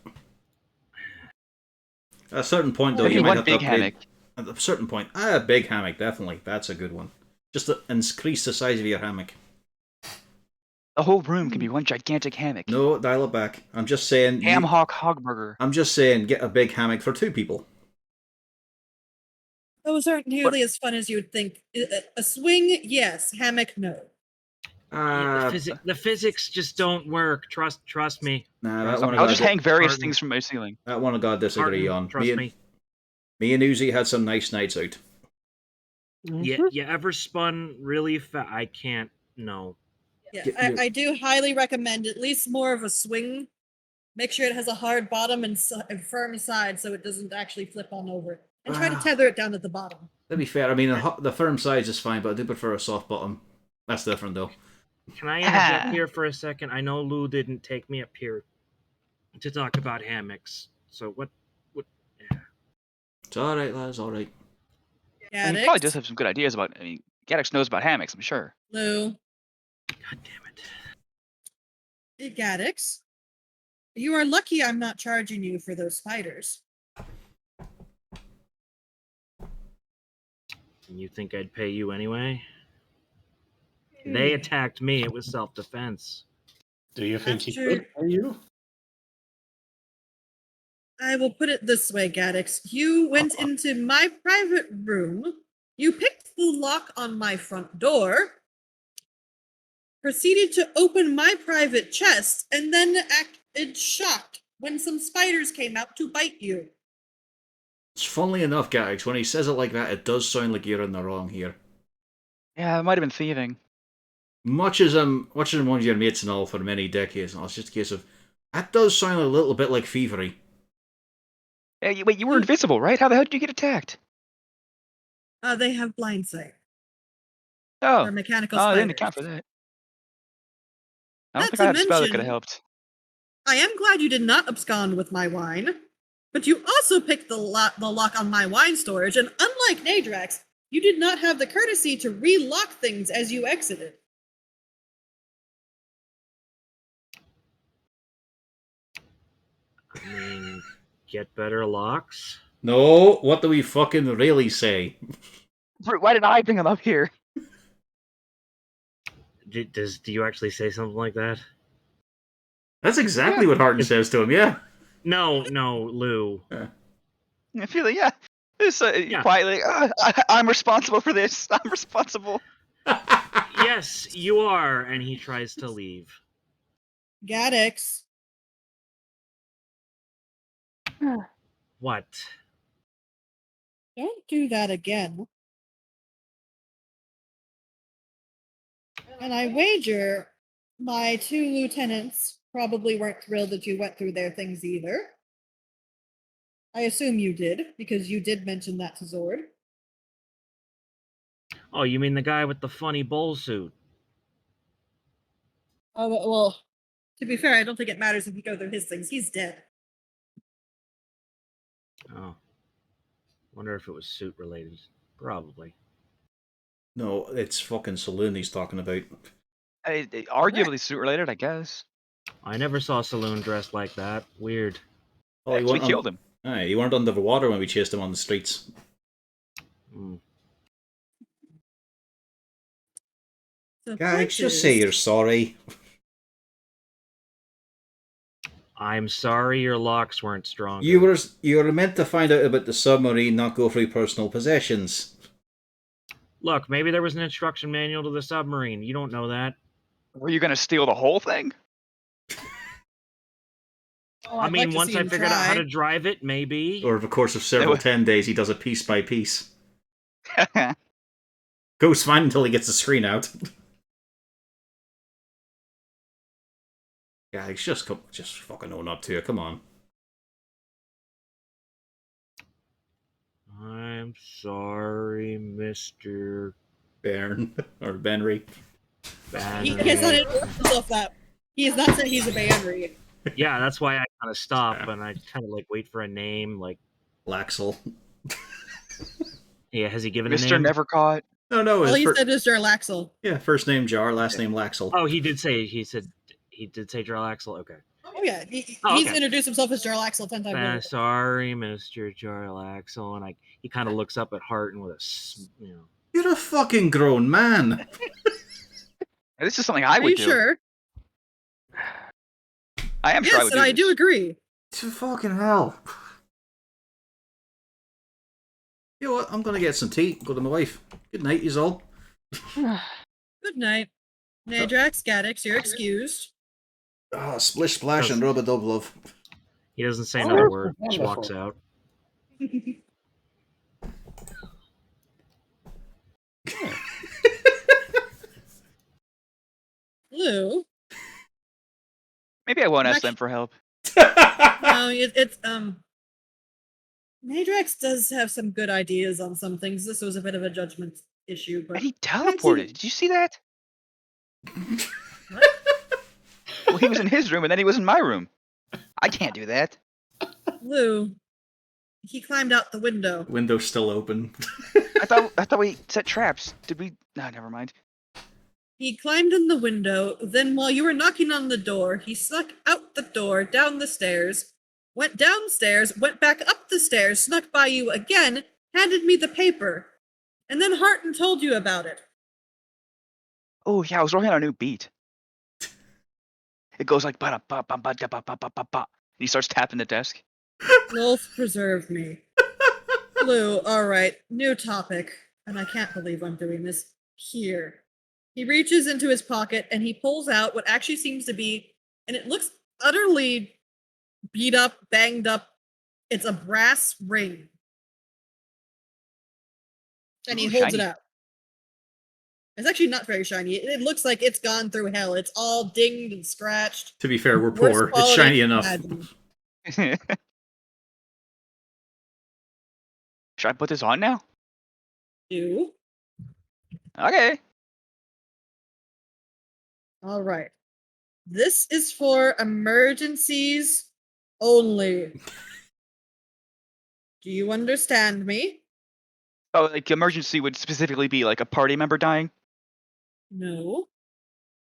At a certain point, though, Maybe you might one have to big upgrade. hammock. At a certain point, a big hammock, definitely. That's a good one. Just to increase the size of your hammock. The whole room can be one gigantic hammock. No, dial it back. I'm just saying. Ham hock hogburger. I'm just saying, get a big hammock for 2 people. Those aren't nearly as fun as you would think. A swing, yes. Hammock, no. The physics just don't work. Trust me. Nah, that one I'll just God, hang various Pardon. things from my ceiling. that one I gotta disagree Pardon, on. Trust me. Me and Uzi had some nice nights out. You ever spun really fast? I can't. No. Yeah, Get- I do highly recommend at least more of a swing. Make sure it has a hard bottom and firm side so it doesn't actually flip on over. And try to tether it down at the bottom. To be fair, I mean, the firm size is fine, but I do prefer a soft bottom. That's different, though. Can I interject here for a second? I know Lou didn't take me up here to talk about hammocks. So what? It's alright, lads, alright. And he probably does have some good ideas about. I mean, Gaddix knows about hammocks, I'm sure. Lou. God damn it. Hey, Gaddix. You are lucky I'm not charging you for those spiders. You think I'd pay you anyway? They attacked me. It was self-defense. Do you think he After- could pay you? I will put it this way, Gaddix. You went into my private room, you picked the lock on my front door, proceeded to open my private chest, and then acted shocked when some spiders came out to bite you. Funnily enough, Gaddix, when he says it like that, it does sound like you're in the wrong here. Yeah, it might have been thieving. Much as one of your mates and all for many decades, and it's just a case of that does sound a little bit like thievery. Yeah, wait, you were invisible, right? How the hell did you get attacked? They have blind sight. Oh, Or mechanical I spiders. didn't account for that. I don't Not think to I had a spell that could mention- have helped. I am glad you did not abscond with my wine, but you also picked the lock on my wine storage, and unlike Nadrax, you did not have the courtesy to relock things as you exited. I mean, get better locks? No, what do we fucking really say? Why did I bring him up here? Do you actually say something like that? That's exactly what Harton says to him, yeah. No, Lou. I feel like, yeah. This quietly, I'm responsible for this. I'm responsible. Yes, you are, and he tries to leave. Gaddix. What? Don't do that again. And I wager my 2 lieutenants probably weren't thrilled that you went through their things either. I assume you did, because you did mention that to Zord. Oh, you mean the guy with the funny bowl suit? Oh, well, to be fair, I don't think it matters if you go through his things. He's dead. Oh. Wonder if it was suit related. Probably. No, it's fucking Saloon he's talking about. Arguably suit related, I guess. I never saw Saloon dressed like that. Weird. Oh, he So we weren't killed him. Aye, he weren't under the water when we chased him on the streets. Mm. The Gaddix, point just is- say you're sorry. I'm sorry your locks weren't strong. You were meant to find out about the submarine, not go through personal possessions. Look, maybe there was an instruction manual to the submarine. You don't know that. Were you going to steal the whole thing? Oh, I I'd mean, like to once see I him figured out how try. to drive it, maybe. Over the course of several 10 days, he does it piece by piece. Goes fine until he gets the screen out. Gags, just fucking own up to it. Come on. I'm sorry, Mr. Bairn or Benry. He has not introduced himself that. He has not said he's a Banry. Yeah, that's why I kind of stop and I kind of like wait for a name. Like, Laxel. yeah, has he given a Mr. name? Never Caught. No, Well, his he said Mr. Laxel. yeah, first name Jar, last name Laxel. Oh, he did say Jarl Axel. Okay. Oh yeah, he's okay. introduced himself as Jarl Axel 10 times. Sorry, Mr. Jarl Axel, and he kind of looks up at Harton with You're a fucking grown man. This is something I Are would you do. sure? I am Yes, sure I would and do I do this. agree. To fucking hell. You know what? I'm gonna get some tea. Go to my wife. Good night, yous all. Good night. Nadrax, Gaddix, you're excused. Ah, splish splash and rub a dub love. He doesn't say another word. Just walks out. Lou. Maybe I won't ask them for help. No, it's Nadrax does have some good ideas on some things. This was a bit of a judgment issue, but And he teleported. Did you see that? What? Well, he was in his room and then he was in my room. I can't do that. Lou, he climbed out the window. Window's still open. I thought we set traps. Did we? No, never mind. He climbed in the window, then while you were knocking on the door, he snuck out the door, down the stairs, went downstairs, went back up the stairs, snuck by you again, handed me the paper, and then Harton told you about it. Oh yeah, I was working on a new beat. It goes like ba ba ba ba ba ba ba ba ba. He starts tapping the desk. Wolf preserve me. Lou, alright, new topic, and I can't believe I'm doing this. Here. He reaches into his pocket and he pulls out what actually seems to be, and it looks utterly beat up, banged up. It's a brass ring. And he Ooh, holds shiny. it out. It's actually not very shiny. It looks like it's gone through hell. It's all dinged and scratched. To be fair, we're Worst poor. It's quality shiny you can enough. imagine. Should I put this on now? Do. Okay. All right. This is for emergencies only. Do you understand me? Oh, like emergency would specifically be like a party member dying. No.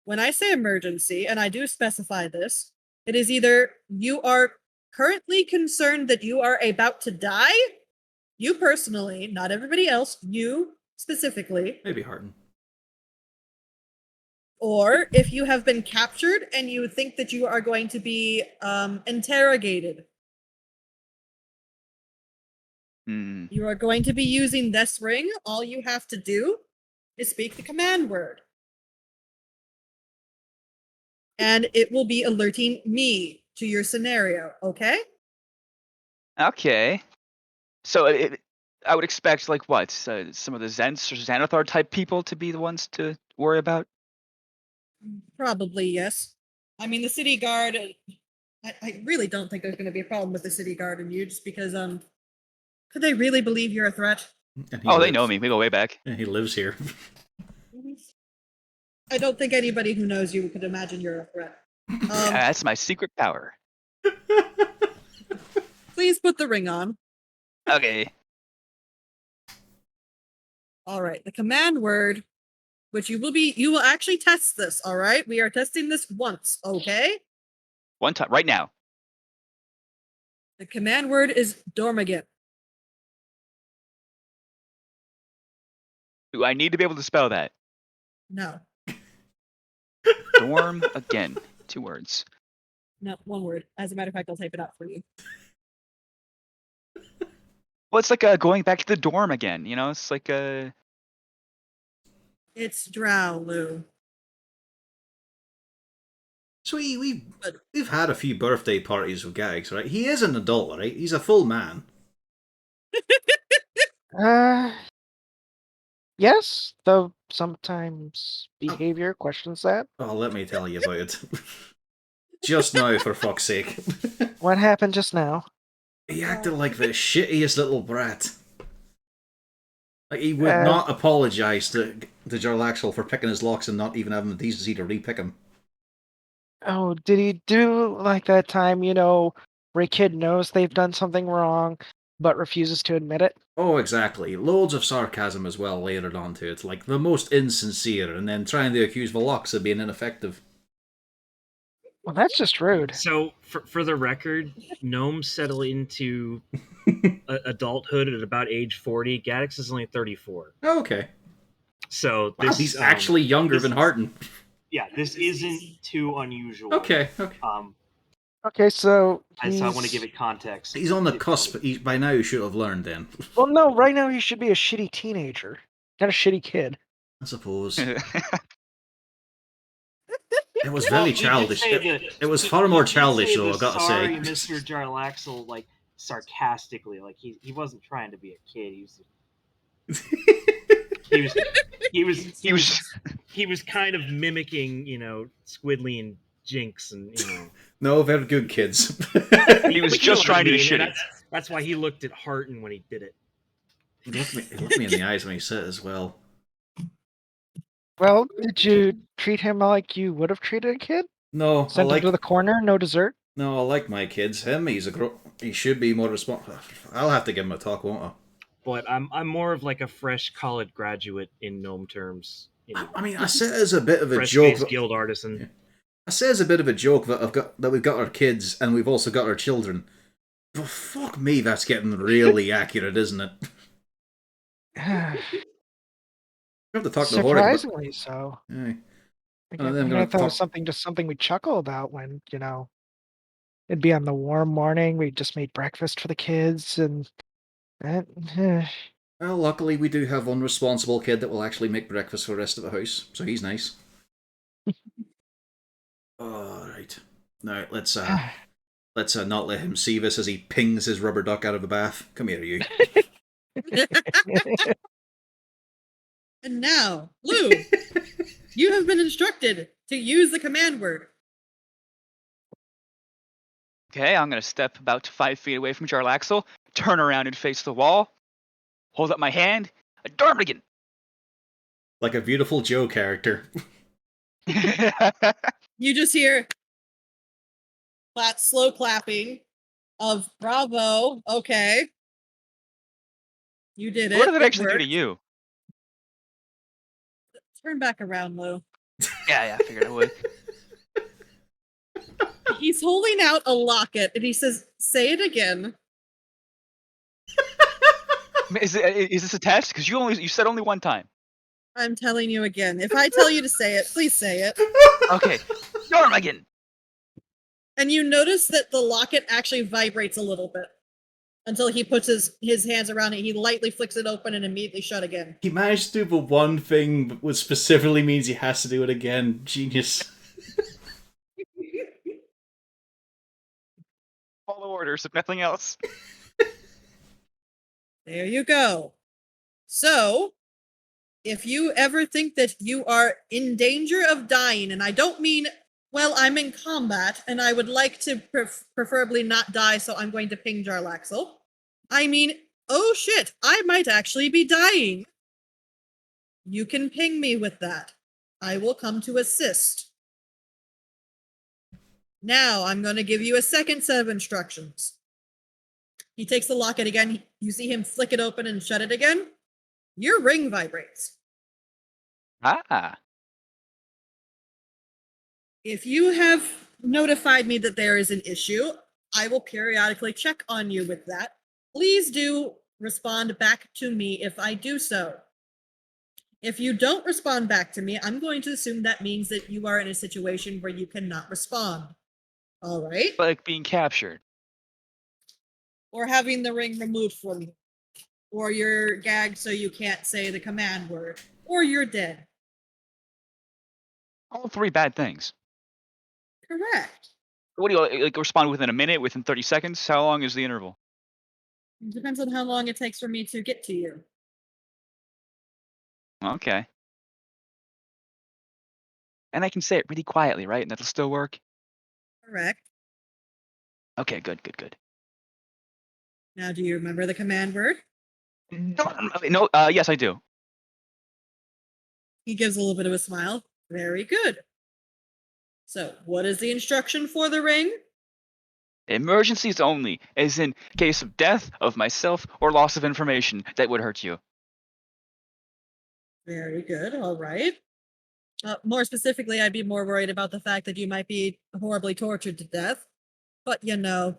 When I say emergency, and I do specify this, it is either you are currently concerned that you are about to die, you personally, not everybody else, you specifically, Maybe Harton. or if you have been captured and you think that you are going to be interrogated. Hmm. You are going to be using this ring. All you have to do is speak the command word. And it will be alerting me to your scenario, okay? Okay. So I would expect like what? Some of the Zents or Xanathar type people to be the ones to worry about. Probably, yes. I mean, the city guard, I really don't think there's going to be a problem with the city guard and you, just because, could they really believe you're a threat? And he Oh, they lives. know me. We go way back. And he lives here. I don't think anybody who knows you could imagine you're a threat. That's my secret power. Please put the ring on. Okay. All right, the command word, which you will actually test this, all right? We are testing this once, okay? One time, right now. The command word is Dormagant. Do I need to be able to spell that? No, Dorm again. 2 words. no, one word. As a matter of fact, I'll type it out for you. Well, it's like going back to the dorm again. You know, it's like It's Drow, Lou. So we've had a few birthday parties with Gags, right? He is an adult, right? He's a full man. Yes, though sometimes behavior questions that. Oh, let me tell you about it. Just now, for fuck's sake. What happened just now? He acted like the shittiest little brat. Like, he would Uh, not apologise to Jarlaxle for picking his locks and not even having the decency to repick him. Oh, did he do like that time, where a kid knows they've done something wrong, but refuses to admit it? Oh, exactly. Loads of sarcasm as well layered onto it, like the most insincere, and then trying to accuse Velox of being ineffective. Well, that's just rude. So, for the record, gnomes settle into adulthood at about age 40. Gaddix is only 34. Oh, okay. So Wow, this he's actually younger than Harden. Yeah, this isn't too unusual. Okay. Okay, so And so I want to give it context. He's on the cusp. By now, he should have learned then. Well, no, right now he should be a shitty teenager, not a shitty kid. I suppose. It was very childish. It was far more childish, though, I've got to Sorry, say. Mr. Jarlaxle, like, sarcastically. Like, he wasn't trying to be a kid. He was kind of mimicking, Squidly and Jinx and, No, very good kids. He was just trying to be shitty. That's why he looked at Harton when he did it. He looked me in the eyes when he said it as well. Well, did you treat him like you would have treated a kid? No, Sent him to the corner, no dessert? No, I like my kids. Him, he should be more responsible. I'll have to give him a talk, won't I? But I'm more of like a fresh college graduate in gnome terms. I mean, I say it as a bit of a fresh-faced joke. Guild artisan. Yeah. I say as a bit of a joke that we've got our kids and we've also got our children. But fuck me, that's getting really accurate, isn't it? You have to talk to Horig. Surprisingly so. Yeah. I thought it was something we'd chuckle about when, it'd be on the warm morning, we just made breakfast for the kids, and well, luckily we do have one responsible kid that will actually make breakfast for the rest of the house, so he's nice. Alright. Now, let's not let him see this as he pings his rubber duck out of the bath. Come here, you. And now, Lou, you have been instructed to use the command word. Okay, I'm going to step about 5 feet away from Jarlaxle, turn around and face the wall, hold up my hand, a Darmigan! Like a beautiful Joe character. You just hear slow clapping of bravo. Okay. You did it. What did it actually worked. do to you? Turn back around, Lou. Yeah, I figured I would. He's holding out a locket and he says, "Say it again." Is this a test? Because you said only one time. I'm telling you again. If I tell you to say it, please say it. Okay, Darmigan! And you notice that the locket actually vibrates a little bit until he puts his hands around it. He lightly flicks it open and immediately shut again. He managed to do the one thing, which specifically means he has to do it again. Genius. Follow orders, if nothing else. There you go. So, if you ever think that you are in danger of dying, and I don't mean, well, I'm in combat and I would like to preferably not die, so I'm going to ping Jarlaxle. I mean, oh shit, I might actually be dying. You can ping me with that. I will come to assist. Now, I'm going to give you a second set of instructions. He takes the locket again. You see him flick it open and shut it again. Your ring vibrates. Ah. If you have notified me that there is an issue, I will periodically check on you with that. Please do respond back to me if I do so. If you don't respond back to me, I'm going to assume that means that you are in a situation where you cannot respond. All right? Like being captured. Or having the ring removed from you. Or you're gagged so you can't say the command word. Or you're dead. All 3 bad things. Correct. What do you respond within a minute, within 30 seconds? How long is the interval? It depends on how long it takes for me to get to you. Okay. And I can say it really quietly, right? And that'll still work? Correct. Okay, good. Now, do you remember the command word? No, yes, I do. He gives a little bit of a smile. Very good. So, what is the instruction for the ring? Emergencies only, as in case of death of myself or loss of information that would hurt you. Very good. All right. More specifically, I'd be more worried about the fact that you might be horribly tortured to death. But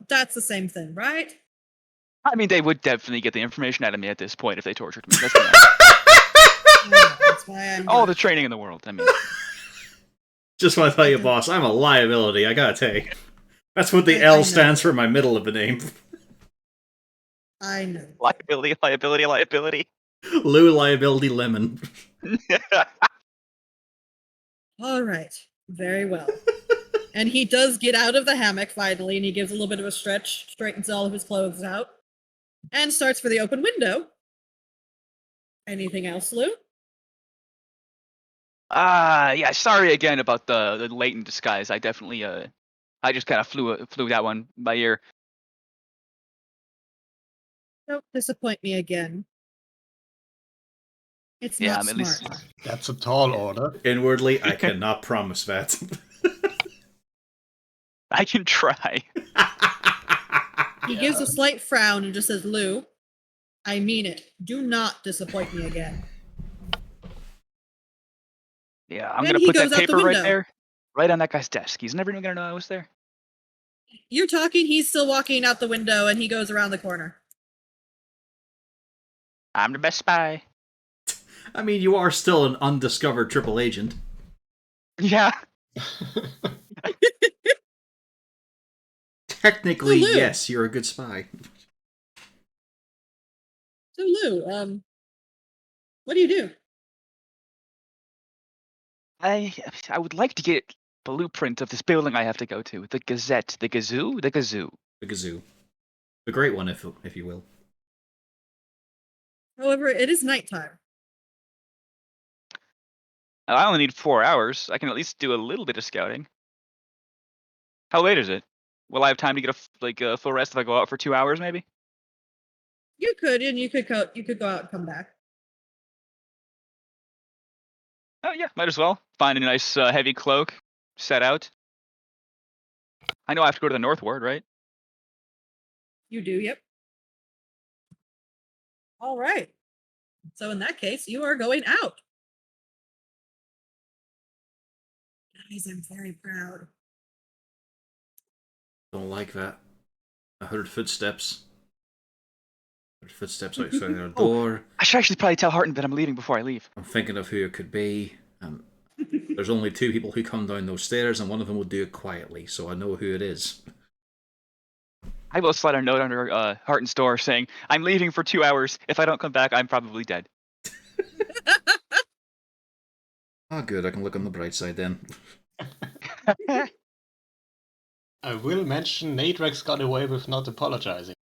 that's the same thing, right? I mean, they would definitely get the information out of me at this point if they tortured me. Let's be honest. I know, that's why I'm All gonna- the training in the world. I mean, Just want to tell you, boss, I'm a liability, I gotta take. That's what the I L know. stands for in my middle of the name. I know. liability. Lou Liability Lemon. All right. Very well. And he does get out of the hammock finally, and he gives a little bit of a stretch, straightens all of his clothes out, and starts for the open window. Anything else, Lou? Yeah, sorry again about the latent disguise. I definitely, I just kind of flew that one by ear. Don't disappoint me again. It's Yeah, not I'm at smart. least. That's a tall order. Inwardly, I cannot promise that. I can try. He gives a slight frown and just says, Lou, I mean it. Do not disappoint me again. Yeah, I'm Then gonna he put that goes out the paper right window. there, right on that guy's desk. He's never even gonna know I was there. You're talking, he's still walking out the window, and he goes around the corner. I'm the best spy. I mean, you are still an undiscovered triple agent. Yeah. Technically, So, Lou. yes, you're a good spy. So, Lou, what do you do? I would like to get blueprint of this building I have to go to. The Gazette, the Gazoo, the Gazoo. The Gazoo. The great one, if you will. However, it is nighttime. I only need 4 hours. I can at least do a little bit of scouting. How late is it? Will I have time to get a full rest if I go out for 2 hours, maybe? You could, and you could go out and come back. Oh yeah, might as well. Find a nice heavy cloak, set out. I know I have to go to the North Ward, right? You do, yep. All right. So in that case, you are going out. Guys, I'm very proud. Don't like that. I heard footsteps. Footsteps outside our door. I should actually probably tell Harton that I'm leaving before I leave. I'm thinking of who it could be. There's only 2 people who come down those stairs, and one of them will do it quietly, so I know who it is. I will slide a note under Harton's door saying, I'm leaving for 2 hours. If I don't come back, I'm probably dead. Ah, good. I can look on the bright side then. I will mention Nadrex got away with not apologizing.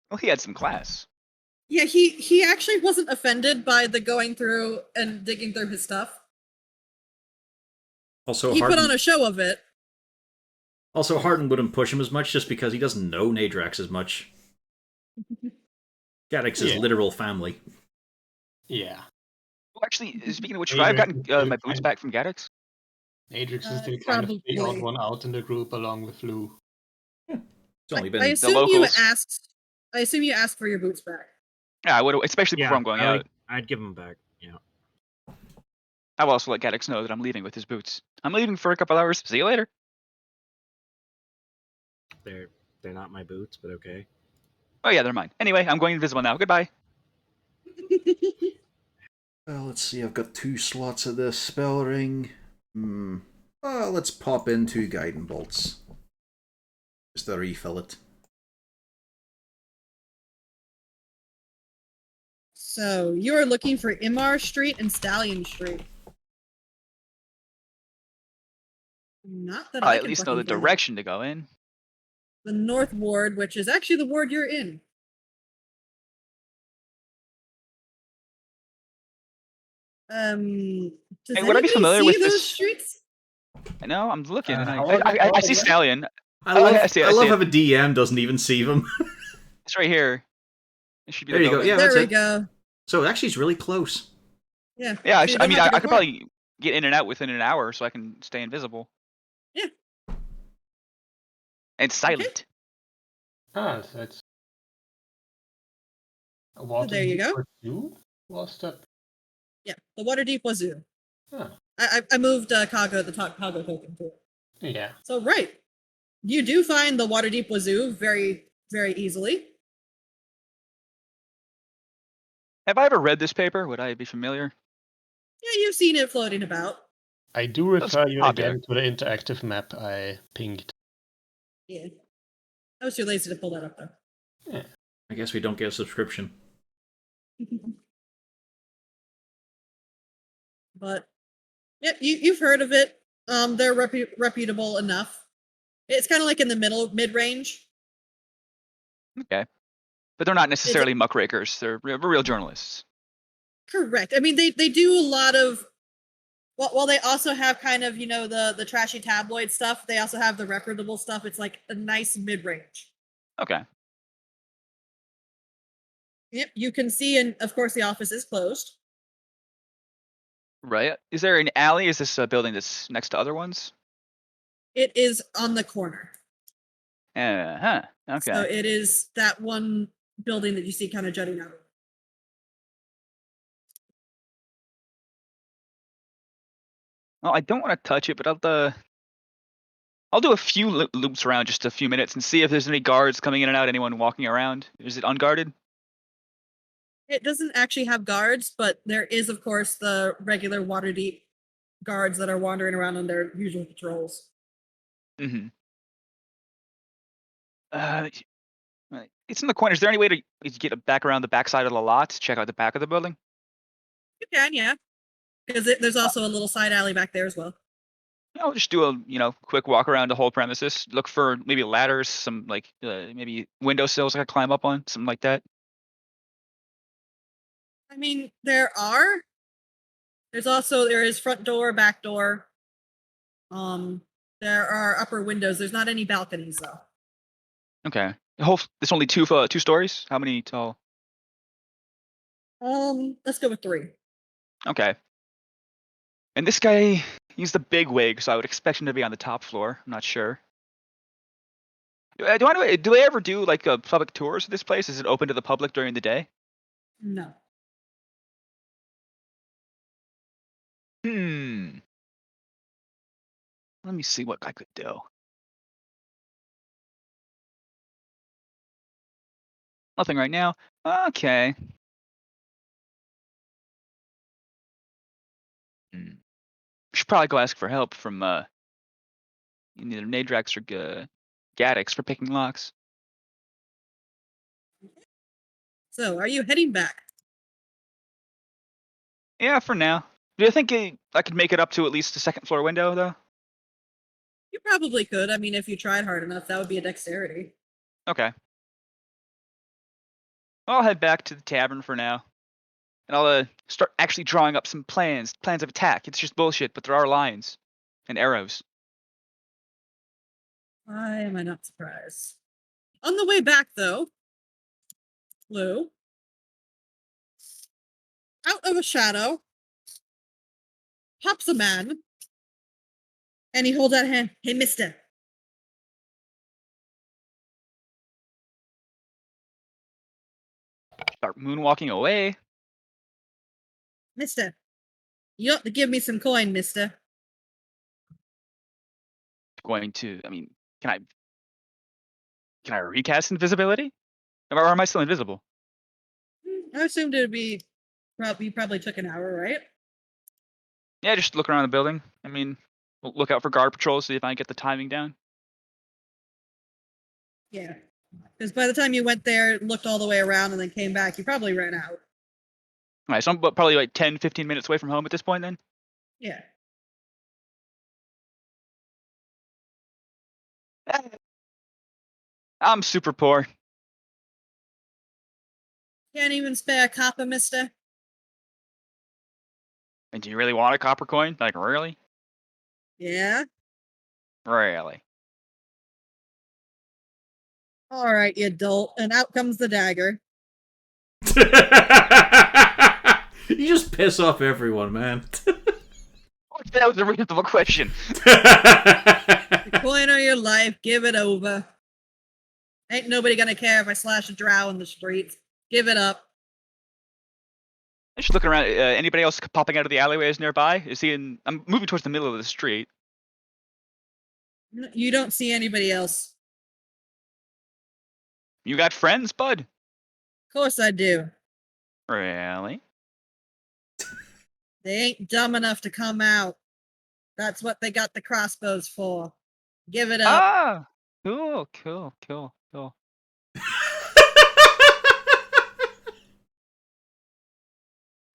Well, he had some class. Yeah, he actually wasn't offended by the going through and digging through his stuff. Also, He put on a show of it. Also, Harden wouldn't push him as much just because he doesn't know Nadrax as much. Gaddox's literal family. Yeah. Well, actually, speaking of which, have I gotten my boots back from Gaddox? Nadrix is the kind of the probably. odd one out in the group along with Lou. It's only been I the assume locals. I assume you asked for your boots back. Yeah, I would, especially before I'm going out. I'd give him back. Yeah. I will also let Gaddox know that I'm leaving with his boots. I'm leaving for a couple hours. See you later. They're not my boots, but okay. Oh yeah, they're mine. Anyway, I'm going invisible now. Goodbye. Well, let's see. I've got 2 slots of this spell ring. Well, let's pop in 2 guiding bolts. Just to refill it. So you're looking for Imar Street and Stallion Street. Not that I at can least know the fucking find it. direction to go in. The North Ward, which is actually the ward you're in. Does Hey, would I be anybody familiar see with those this? streets? I know, I'm looking, and How are they I see called? Stallion. I Oh, love I see it. I I see love it. how the DM doesn't even see them. It's right here. It should be There the you go. building. Yeah, There that's we it. go. So actually, it's really close. Yeah. Yeah, So you I don't mean, have to go I could far. probably get in and out within an hour, so I can stay invisible Yeah. and silent. Ah, so it's a So there you Waterdeep go. Zoo? Was that? Yeah. The Waterdeep Wazoo. Ah, I moved Kago the top Kago token to it. yeah. So right. You do find the Waterdeep Wazoo very, very easily. Have I ever read this paper? Would I be familiar? Yeah, you've seen it floating about. I do That's refer you popular. again to the interactive map I pinged. Yeah. I was too lazy to pull that up though. Yeah. I guess we don't get a subscription. But yeah, you've heard of it. They're reputable enough. It's kind of like in the mid range. Okay, but they're not necessarily muckrakers. They're real journalists. Correct. I mean, they do a lot of. While they also have kind of the trashy tabloid stuff, they also have the reputable stuff. It's like a nice mid range. Okay. Yep, you can see, and of course the office is closed. Right. Is there an alley? Is this a building that's next to other ones? It is on the corner. Huh. Okay. So it is that one building that you see kind of jutting out. Well, I don't want to touch it, but I'll do a few loops around just a few minutes and see if there's any guards coming in and out. Anyone walking around? Is it unguarded? It doesn't actually have guards, but there is, of course, the regular Waterdeep guards that are wandering around on their usual patrols. Mm-hmm. It's in the corner. Is there any way to get back around the backside of the lot to check out the back of the building? You can, yeah, because there's also a little side alley back there as well. I'll just do a quick walk around the whole premises. Look for maybe ladders, some maybe windowsills I could climb up on, something like that. I mean, there is front door, back door. There are upper windows. There's not any balconies though. Okay. It's only two stories. How many tall? Let's go with 3. Okay. And this guy, he's the big wig, so I would expect him to be on the top floor. I'm not sure. Do they ever do like public tours of this place? Is it open to the public during the day? No. Let me see what I could do. Nothing right now. Okay. Should probably go ask for help from either Nadrax or Gaddix for picking locks. So, are you heading back? Yeah, for now. Do you think I could make it up to at least the second floor window, though? You probably could. I mean, if you tried hard enough, that would be a dexterity. Okay. I'll head back to the tavern for now. And I'll start actually drawing up some plans of attack. It's just bullshit, but there are lines and arrows. Why am I not surprised? On the way back, though, Lou, out of a shadow, pops a man, and he holds out a hand. Hey, mister. Start moonwalking away. Mister, you ought to give me some coin, mister. Going to, I mean, can I recast invisibility? Or am I still invisible? I assumed it would be you probably took an hour, right? Yeah, just look around the building. I mean, look out for guard patrols, see if I can get the timing down. Yeah. Because by the time you went there, looked all the way around, and then came back, you probably ran out. All right, so I'm probably like 10, 15 minutes away from home at this point then? Yeah. I'm super poor. Can't even spare a copper, mister? And do you really want a copper coin? Like, really? Yeah. Really? All right, you dolt. And out comes the dagger. You just piss off everyone, man. That was a reasonable question. The coin of your life. Give it over. Ain't nobody gonna care if I slash a drow in the streets. Give it up. I'm just looking around. Anybody else popping out of the alleyways nearby? Is he in? I'm moving towards the middle of the street. You don't see anybody else. You got friends, bud? Of course I do. Really? They ain't dumb enough to come out. That's what they got the crossbows for. Give it up. Ah, cool, cool, cool, cool.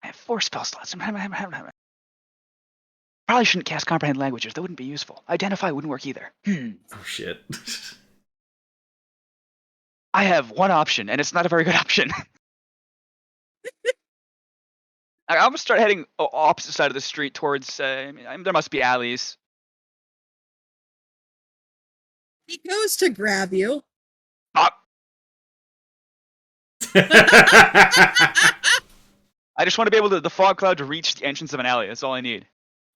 I have 4 spell slots. Probably shouldn't cast comprehend languages. That wouldn't be useful. Identify wouldn't work either. Oh shit. I have one option, and it's not a very good option. I'm gonna start heading opposite side of the street towards. There must be alleys. He goes to grab you. Ah, I just want to be able to the fog cloud to reach the entrance of an alley. That's all I need.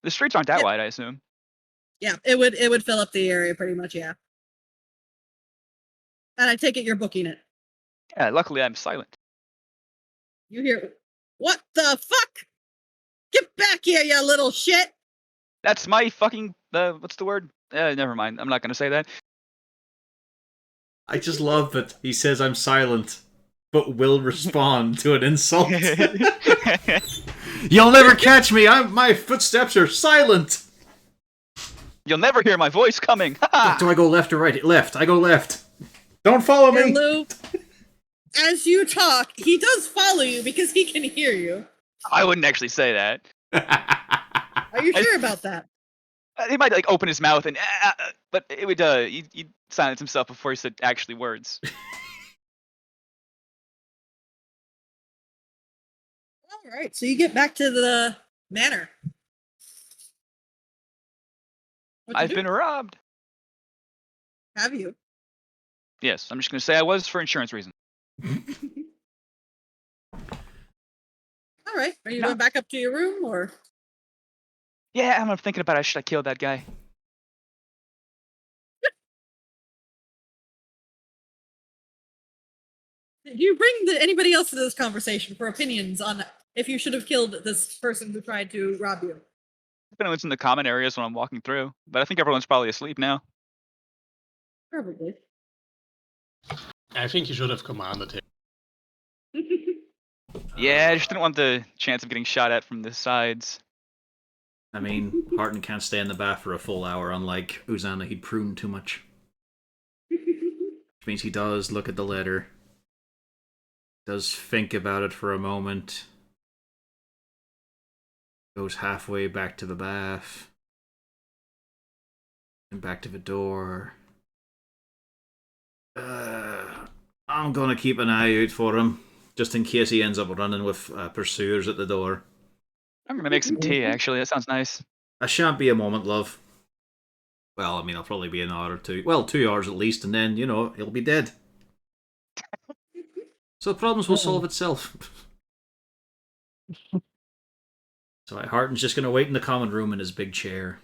The streets aren't that wide, I assume. Yeah, it would fill up the area pretty much, yeah. And I take it you're booking it. Yeah, luckily I'm silent. You hear, what the fuck? Get back here, you little shit! That's my fucking. What's the word? Never mind. I'm not gonna say that. I just love that he says I'm silent, but will respond to an insult. You'll never catch me. My footsteps are silent. You'll never hear my voice coming. Do I go left or right? Left. I go left. Don't follow me. Lou, as you talk, he does follow you because he can hear you. I wouldn't actually say that. Are you sure about that? He might like open his mouth and, but it would. He'd silence himself before he said actually words. All right, so you get back to the manor. I've been robbed. Have you? Yes, I'm just gonna say I was for insurance reasons. All right, are you No. going back up to your room or? Yeah, I'm thinking about should I kill that guy? Do you bring anybody else to this conversation for opinions on if you should have killed this person who tried to rob you? I've been in the common areas when I'm walking through, but I think everyone's probably asleep now. Probably. I think you should have commanded him. Yeah, I just didn't want the chance of getting shot at from the sides. I mean, Harton can't stay in the bath for a full hour, unlike Uzana, he'd prune too much. Which means he does look at the letter. Does think about it for a moment. Goes halfway back to the bath. And back to the door. I'm gonna keep an eye out for him, just in case he ends up running with pursuers at the door. I'm gonna make some tea, actually. That sounds nice. I shan't be a moment, love. Well, I mean, I'll probably be an hour or two. Well, 2 hours at least, and then, he'll be dead. So the problems will solve itself. So Harton's just going to wait in the common room in his big chair.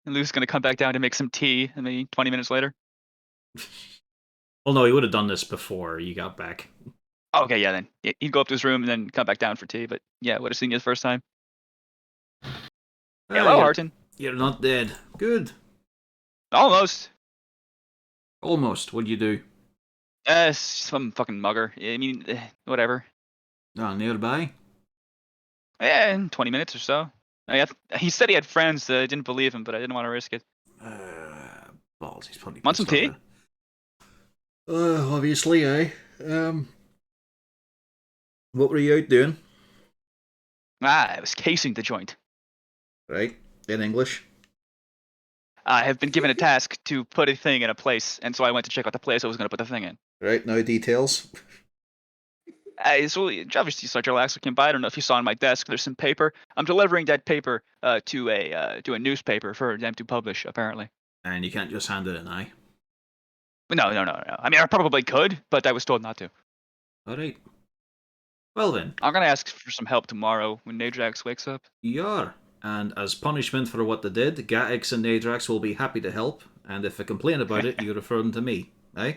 And Lou's gonna come back down to make some tea, and maybe 20 minutes later. Well, no, he would have done this before you got back. Okay, yeah, then he'd go up to his room and then come back down for tea. But yeah, would have seen you the first time. Hello, Harton. You're not dead. Good. Almost. Almost. What'd you do? Some fucking mugger. I mean, whatever. Nearby? Yeah, in 20 minutes or so. He said he had friends. I didn't believe him, but I didn't want to risk it. Balls. He's probably. Want some tea? Obviously, eh? What were you out doing? I was casing the joint. Right. In English. I have been given a task to put a thing in a place, and so I went to check out the place I was going to put the thing in. Right, now details. So obviously such a relaxed looking buy. I don't know if you saw on my desk. There's some paper. I'm delivering that paper to a newspaper for them to publish. Apparently. And you can't just hand it an eye. No. I mean, I probably could, but I was told not to. All right. Well then, I'm gonna ask for some help tomorrow when Nadrax wakes up. you are. And as punishment for what they did, Gatix and Nadrax will be happy to help. And if they complain about it, you refer them to me. Eh?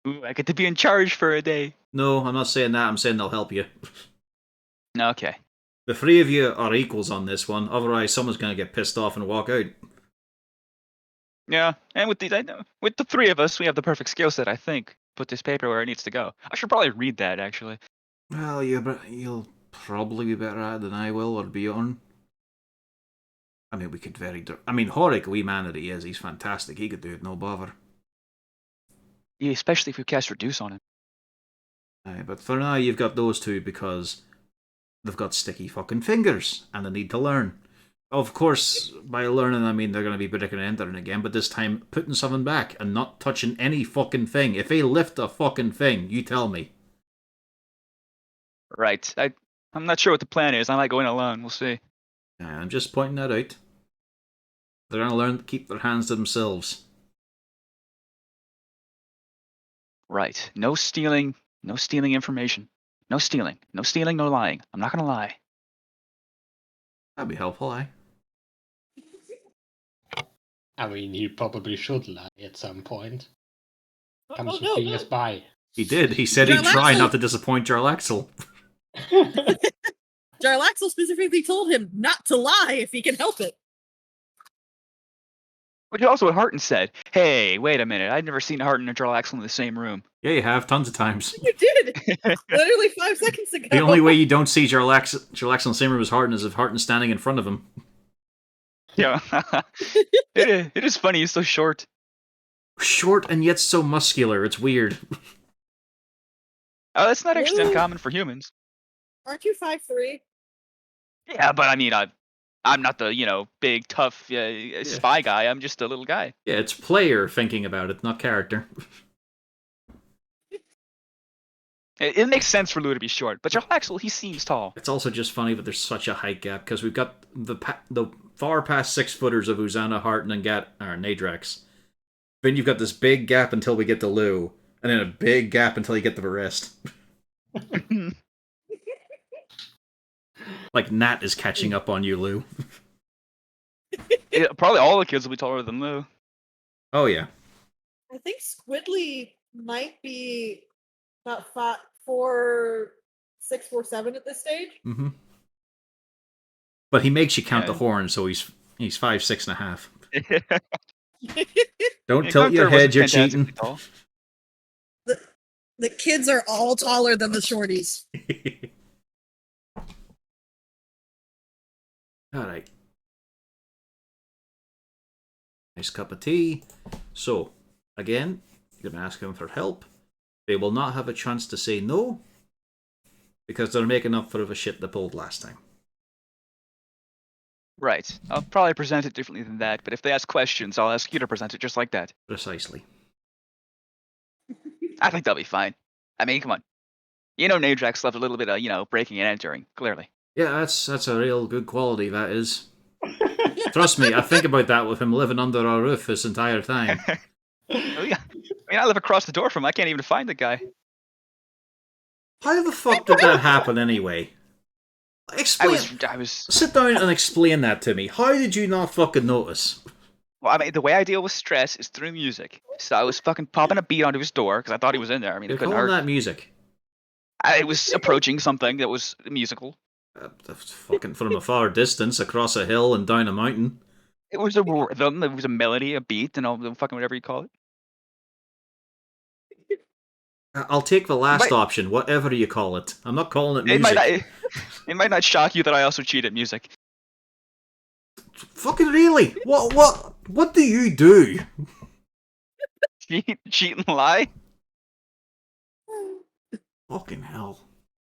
Ooh, I get to be in charge for a day. No, I'm not saying that. I'm saying they'll help you. Okay. The three of you are equals on this one. Otherwise, someone's going to get pissed off and walk out. Yeah, and with the three of us, we have the perfect skill set. I think. Put this paper where it needs to go. I should probably read that actually. Well, you'll probably be better at it than I will, or Bjorn. I mean, we could Horik, wee man that he is, he's fantastic. He could do it, no bother. Yeah, especially if we cast Reduce on him. Aye, but for now, you've got those two because they've got sticky fucking fingers and they need to learn. Of course, by learning, I mean they're going to be predicting entering again, but this time putting something back and not touching any fucking thing. If they lift a fucking thing, you tell me. Right. I'm not sure what the plan is. I might go in alone. We'll see. I'm just pointing that out. They're going to learn to keep their hands to themselves. Right. No stealing. No stealing information. No stealing. No stealing. No lying. I'm not gonna lie. That'd be helpful, eh? I mean, he probably should lie at some point. Comes Oh, with no, being no. a spy. He did. He said he'd try Jarlaxle- not to disappoint Jarlaxle. Jarlaxle specifically told him not to lie if he can help it. Which is also what Harton said. Hey, wait a minute. I'd never seen Harton and Jarlaxle in the same room. Yeah, you have, tons of times. You did! Literally 5 seconds ago. The only way you don't see Jarlaxle in the same room as Harton is if Harton's standing in front of him. Yeah. It is funny. He's so short. Short and yet so muscular. It's weird. Oh, that's not actually Really? uncommon for humans. Aren't you 5'3"? Yeah, but I mean, I'm not the big tough spy guy. I'm just a little guy. Yeah, it's player thinking about it, not character. It makes sense for Lou to be short, but Jarlaxle, he seems tall. It's also just funny that there's such a height gap because we've got the far past 6-footers of Uzana, Harton, and Nadrax. Then you've got this big gap until we get to Lou, and then a big gap until you get to the rest. Like Nat is catching up on you, Lou. Yeah, probably all the kids will be taller than Lou. Oh yeah. I think Squidly might be about 4'6", 4'7" at this stage. Mm-hmm. But he makes you count Yeah. the horn, so he's 5'6.5". Yeah, Don't tilt your Gunther wasn't head, you're fantastically cheating. tall. The kids are all taller than the shorties. Alright. Nice cup of tea. So, again, you're going to ask them for help. They will not have a chance to say no, because they're making up for the shit they pulled last time. Right. I'll probably present it differently than that, but if they ask questions, I'll ask you to present it just like that. Precisely. I think that'll be fine. I mean, come on. Nadrax left a little bit of, breaking and entering, clearly. Yeah, that's a real good quality, that is. Trust me, I think about that with him living under our roof this entire time. Oh, yeah. I mean, I live across the door from him. I can't even find the guy. How the fuck did that happen anyway? Explain. I was. Sit down and explain that to me. How did you not fucking notice? Well, I mean, the way I deal with stress is through music. So I was fucking popping a beat onto his door because I thought he was in there. I mean, You're it couldn't calling hurt. that music. I was approaching something that was musical. Fucking from a far distance, across a hill and down a mountain. It was a rhythm. It was a melody, a beat, and all the fucking whatever you call it. I'll take the last But- option, whatever you call it. I'm not calling it It music. it might not shock you that I also cheat at music. Fucking really? What do you do? Cheat and lie. Fucking hell.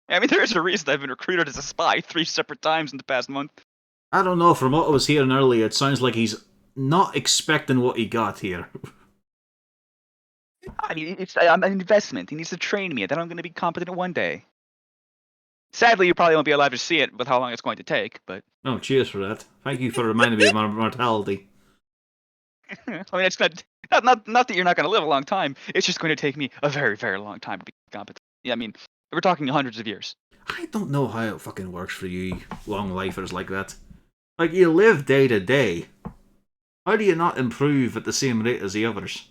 I mean, there is a reason I've been recruited as a spy 3 separate times in the past month. I don't know, from what I was hearing earlier, it sounds like he's not expecting what he got here. I mean, I'm an investment. He needs to train me, and then I'm going to be competent one day. Sadly, you probably won't be alive to see it with how long it's going to take, but... Oh, cheers for that. Thank you for reminding me of my mortality. I mean, it's not that you're not going to live a long time. It's just going to take me a very, very long time to be competent. Yeah, I mean, we're talking hundreds of years. I don't know how it fucking works for you long lifers like that. Like, you live day to day. How do you not improve at the same rate as the others?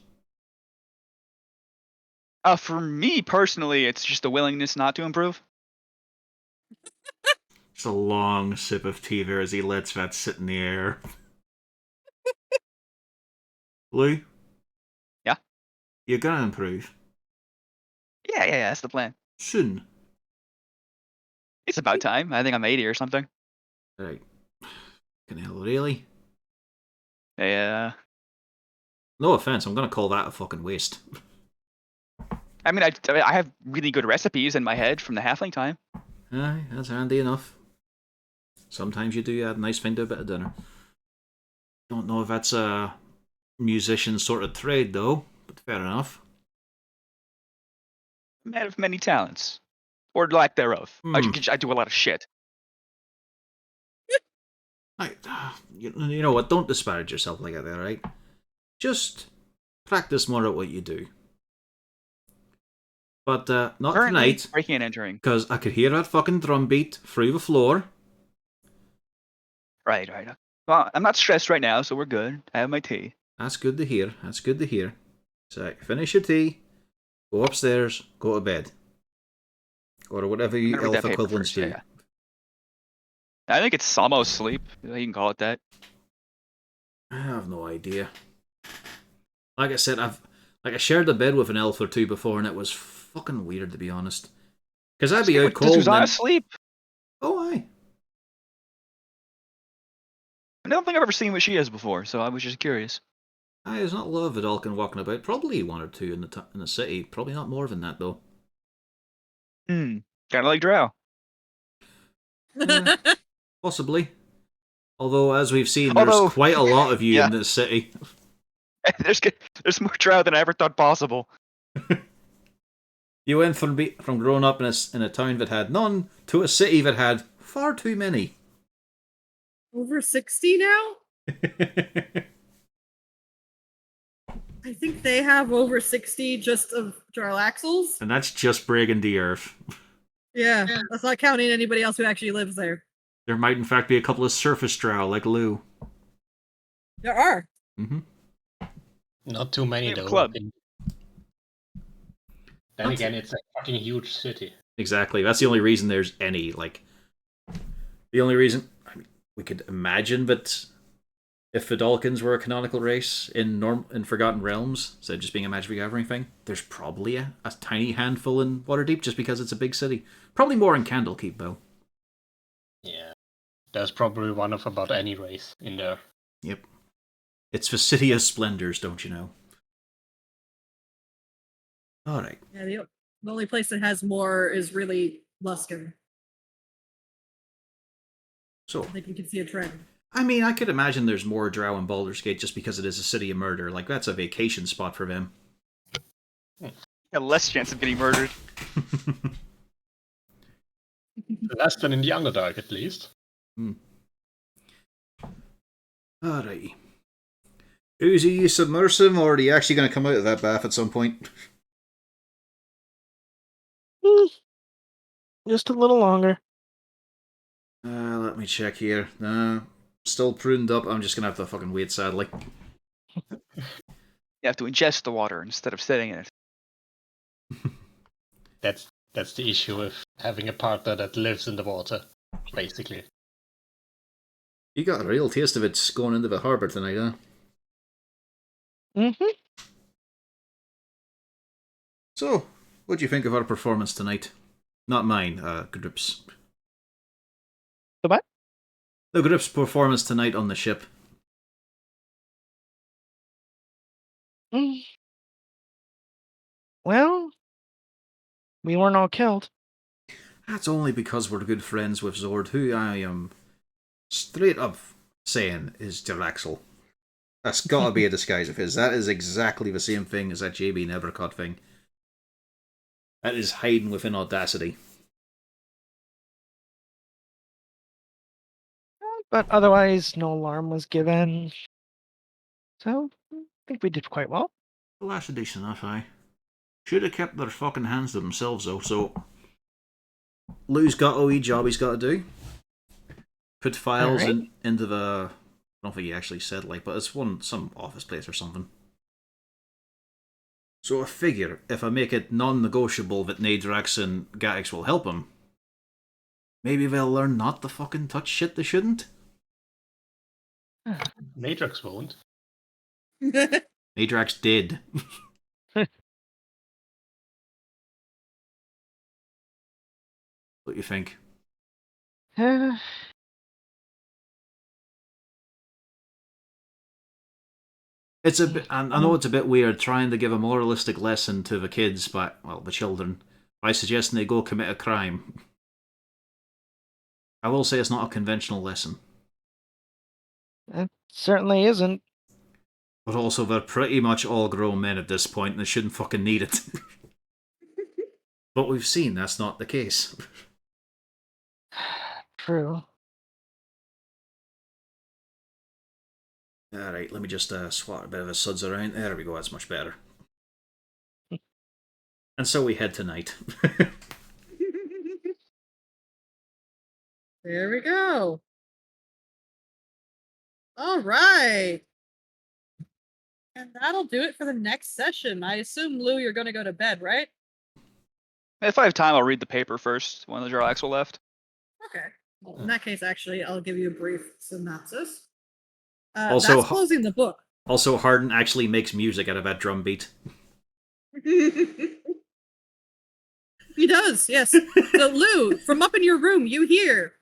For me personally, it's just a willingness not to improve. Just a long sip of tea there as he lets that sit in the air. Lou? Yeah? You're gonna improve. Yeah, that's the plan. Soon. It's about time. I think I'm 80 or something. Right. Can hell, really? Yeah. No offense, I'm gonna call that a fucking waste. I mean, I have really good recipes in my head from the halfling time. Aye, that's handy enough. Sometimes you do add a nice thing to a bit of dinner. Don't know if that's a musician sort of trade, though, but fair enough. Man of many talents. Or lack thereof. Hmm. I do a lot of shit. You know what? Don't disparage yourself like that, right? Just practice more at what you do. But not Currently, tonight, breaking and entering. because I could hear that fucking drum beat through the floor. Right. Well, I'm not stressed right now, so we're good. I have my tea. That's good to hear. That's good to hear. So finish your tea, go upstairs, go to bed. Or whatever I'm you gonna read elf that paper equivalents first, do. yeah. I think it's almost sleep. You can call it that. I have no idea. Like I said, I shared a bed with an elf or two before, and it was fucking weird, to be honest. Because I'd be out cold. Does Susanna sleep? Oh, aye. I don't think I've ever seen what she is before, so I was just curious. Aye, there's not a lot of Vidalcan walking about. Probably one or two in the city. Probably not more than that, though. Kind of like Drow. Possibly. Although, as we've seen, there's quite a lot of you in this city. There's more Drow than I ever thought possible. You went from growing up in a town that had none to a city that had far too many. Over 60 now? I think they have over 60 just of Jarlaxles. And that's just breaking the earth. Yeah, that's not counting anybody else who actually lives there. There might, in fact, be a couple of surface drow like Lou. There are. Mm-hmm. Not too many, though. Club. Then again, it's a fucking huge city. Exactly. That's the only reason there's any. Like, the only reason we could imagine that if Vidalcans were a canonical race in Forgotten Realms, instead of just being a Magic the Gathering thing, there's probably a tiny handful in Waterdeep just because it's a big city. Probably more in Candlekeep, though. Yeah. There's probably one of about any race in there. Yep. It's the City of Splendors, don't you know? Alright. Yeah, the only place that has more is really Luskan. So, I think you can see a trend. I mean, I could imagine there's more drow in Baldur's Gate just because it is a city of murder. Like, that's a vacation spot for them. Yeah, less chance of getting murdered. Less than in the Underdark, at least. Alrighty. Uzi, you submerse him, or are you actually going to come out of that bath at some point? Just a little longer. Let me check here. Still pruned up. I'm just going to have to fucking wait, sadly. You have to ingest the water instead of sitting in it. That's the issue with having a partner that lives in the water, basically. You got a real taste of it going into the harbour tonight, huh? Mm-hmm. So, what do you think of our performance tonight? Not mine, Grip's. The what? The Grip's performance tonight on the ship. Well, we weren't all killed. That's only because we're good friends with Zord, who I am straight up saying is Jaraxel. That's gotta be a disguise of his. That is exactly the same thing as that JB Nevercott thing. That is hiding within Audacity. But otherwise, no alarm was given. So, I think we did quite well. Well, that's a decent enough, aye. Should have kept their fucking hands to themselves, though, so... Lou's got a wee job he's got to do. Put files into the... I don't think he actually said, like, but it's some office place or something. So I figure, if I make it non-negotiable that Nadrax and Gatix will help him, maybe they'll learn not to fucking touch shit they shouldn't. Matrix won't. Nadrax did. What do you think? It's a bit, and I know it's a bit weird trying to give a moralistic lesson to the kids, the children, by suggesting they go commit a crime. I will say it's not a conventional lesson. It certainly isn't. But also, they're pretty much all grown men at this point, and they shouldn't fucking need it. But we've seen that's not the case. True. Alright, let me just swat a bit of a suds around. There we go, that's much better. And so we head tonight. There we go. All right. And that'll do it for the next session. I assume, Lou, you're going to go to bed, right? If I have time, I'll read the paper first when the Jarlaxle left. Okay. Well, in that case, actually, I'll give you a brief synopsis. Also, that's closing the book. Also, Harden actually makes music out of that drum beat. He does, yes. So, Lou, from up in your room, you hear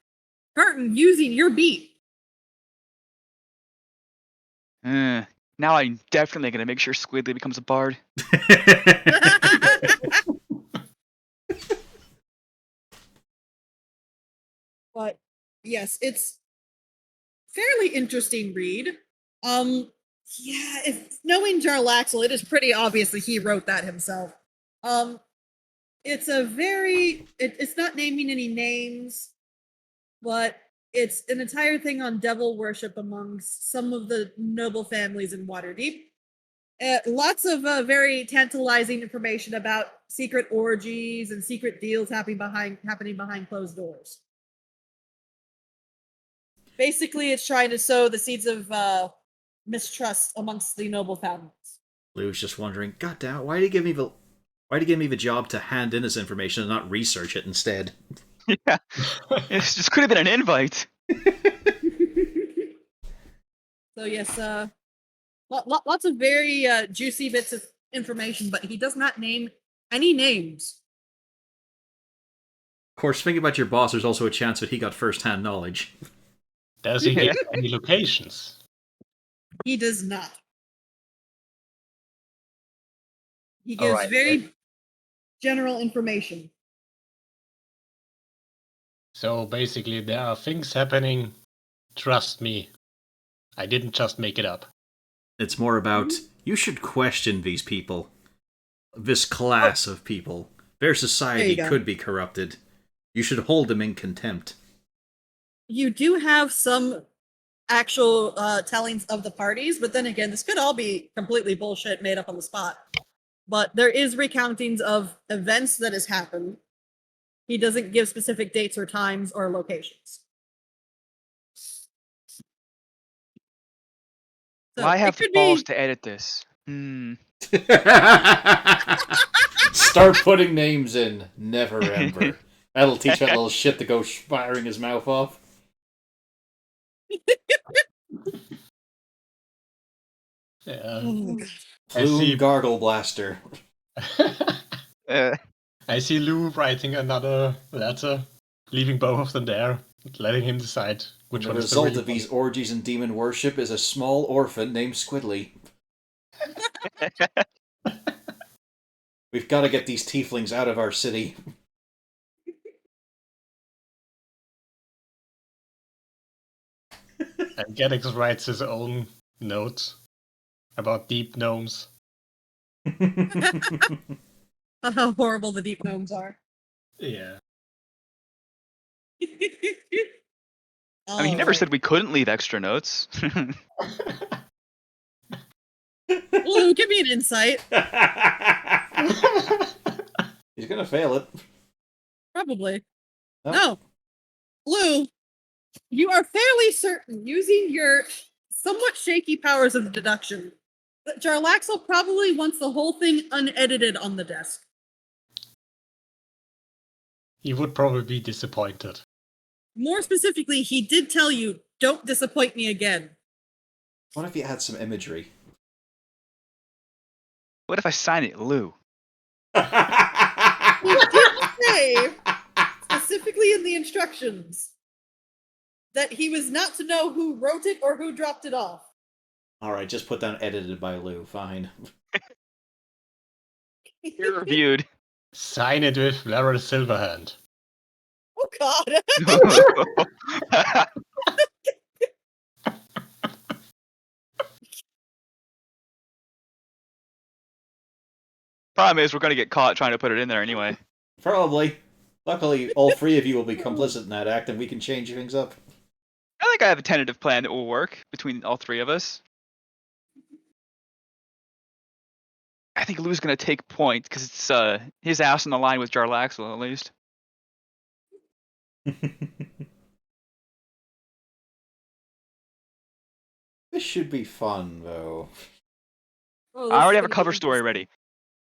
Burton using your beat. Now I'm definitely going to make sure Squidly becomes a bard. But yes, it's fairly interesting read. Yeah, if knowing Jarlaxle, it is pretty obvious that he wrote that himself. It's a very it's not naming any names, but it's an entire thing on devil worship amongst some of the noble families in Waterdeep. Lots of very tantalizing information about secret orgies and secret deals happening behind closed doors. Basically, it's trying to sow the seeds of mistrust amongst the noble families. Lou's just wondering, God damn it, why did he give me the job to hand in this information and not research it instead? Yeah, it just could have been an invite. So yes, lots of very juicy bits of information, but he does not name any names. Of course, think about your boss. There's also a chance that he got first-hand knowledge. Does he give any locations? He does not. He gives very general information. So basically, there are things happening. Trust me. I didn't just make it up. It's more about, you should question these people. This class of people. Their society could be corrupted. You should hold them in contempt. You do have some actual tellings of the parties, but then again, this could all be completely bullshit made up on the spot. But there is recountings of events that has happened. He doesn't give specific dates or times or locations. So I have the balls to edit this. Start putting names in. Never ever. That'll teach that little shit to go firing his mouth off. Plume Gargle Blaster. I see Lou writing another letter, leaving both of them there, letting him decide which one is the result of these orgies and demon worship is a small orphan named Squidly. We've got to get these tieflings out of our city. And Geddix writes his own notes. about deep gnomes. How horrible the deep gnomes are. Yeah. I mean, he never said we couldn't leave extra notes. Lou, give me an insight. He's gonna fail it. Probably. Oh. No. Lou, you are fairly certain, using your somewhat shaky powers of deduction, that Jarlaxle probably wants the whole thing unedited on the desk. He would probably be disappointed. More specifically, he did tell you, don't disappoint me again. What if you had some imagery? What if I sign it, Lou? He did say, specifically in the instructions, that he was not to know who wrote it or who dropped it off. Alright, just put down edited by Lou, fine. Peer reviewed. Sign it with Lara Silverhand. Oh god. Problem is, we're gonna get caught trying to put it in there anyway. Probably. Luckily, all three of you will be complicit in that act, and we can change things up. I think I have a tentative plan that will work between all three of us. I think Lou's gonna take point because it's his ass on the line with Jarlaxle at least. This should be fun, though. Oh, I already have a cover story ready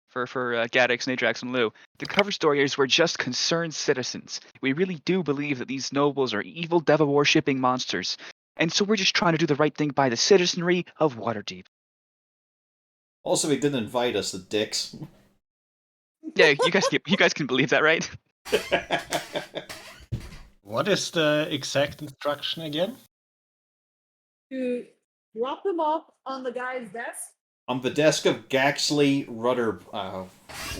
for Gaddix, Nadrax, and Lou. The cover story is we're just concerned citizens. We really do believe that these nobles are evil devil-worshipping monsters, and so we're just trying to do the right thing by the citizenry of Waterdeep. Also, he didn't invite us, the dicks. Yeah, you guys can believe that, right? What is the exact instruction again? To drop them off on the guy's desk. On the desk of Gaxley Rudder...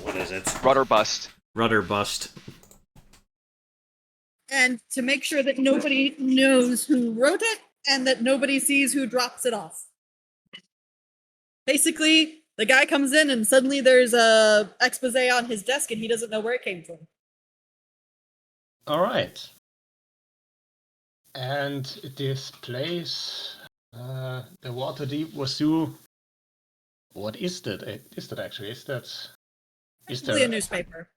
what is it? Rudder bust. Rudder Bust. And to make sure that nobody knows who wrote it and that nobody sees who drops it off. Basically, the guy comes in and suddenly there's a expose on his desk and he doesn't know where it came from. Alright. And this place, the Waterdeep Wazoo. What is that? Is that actually? Is Basically a newspaper.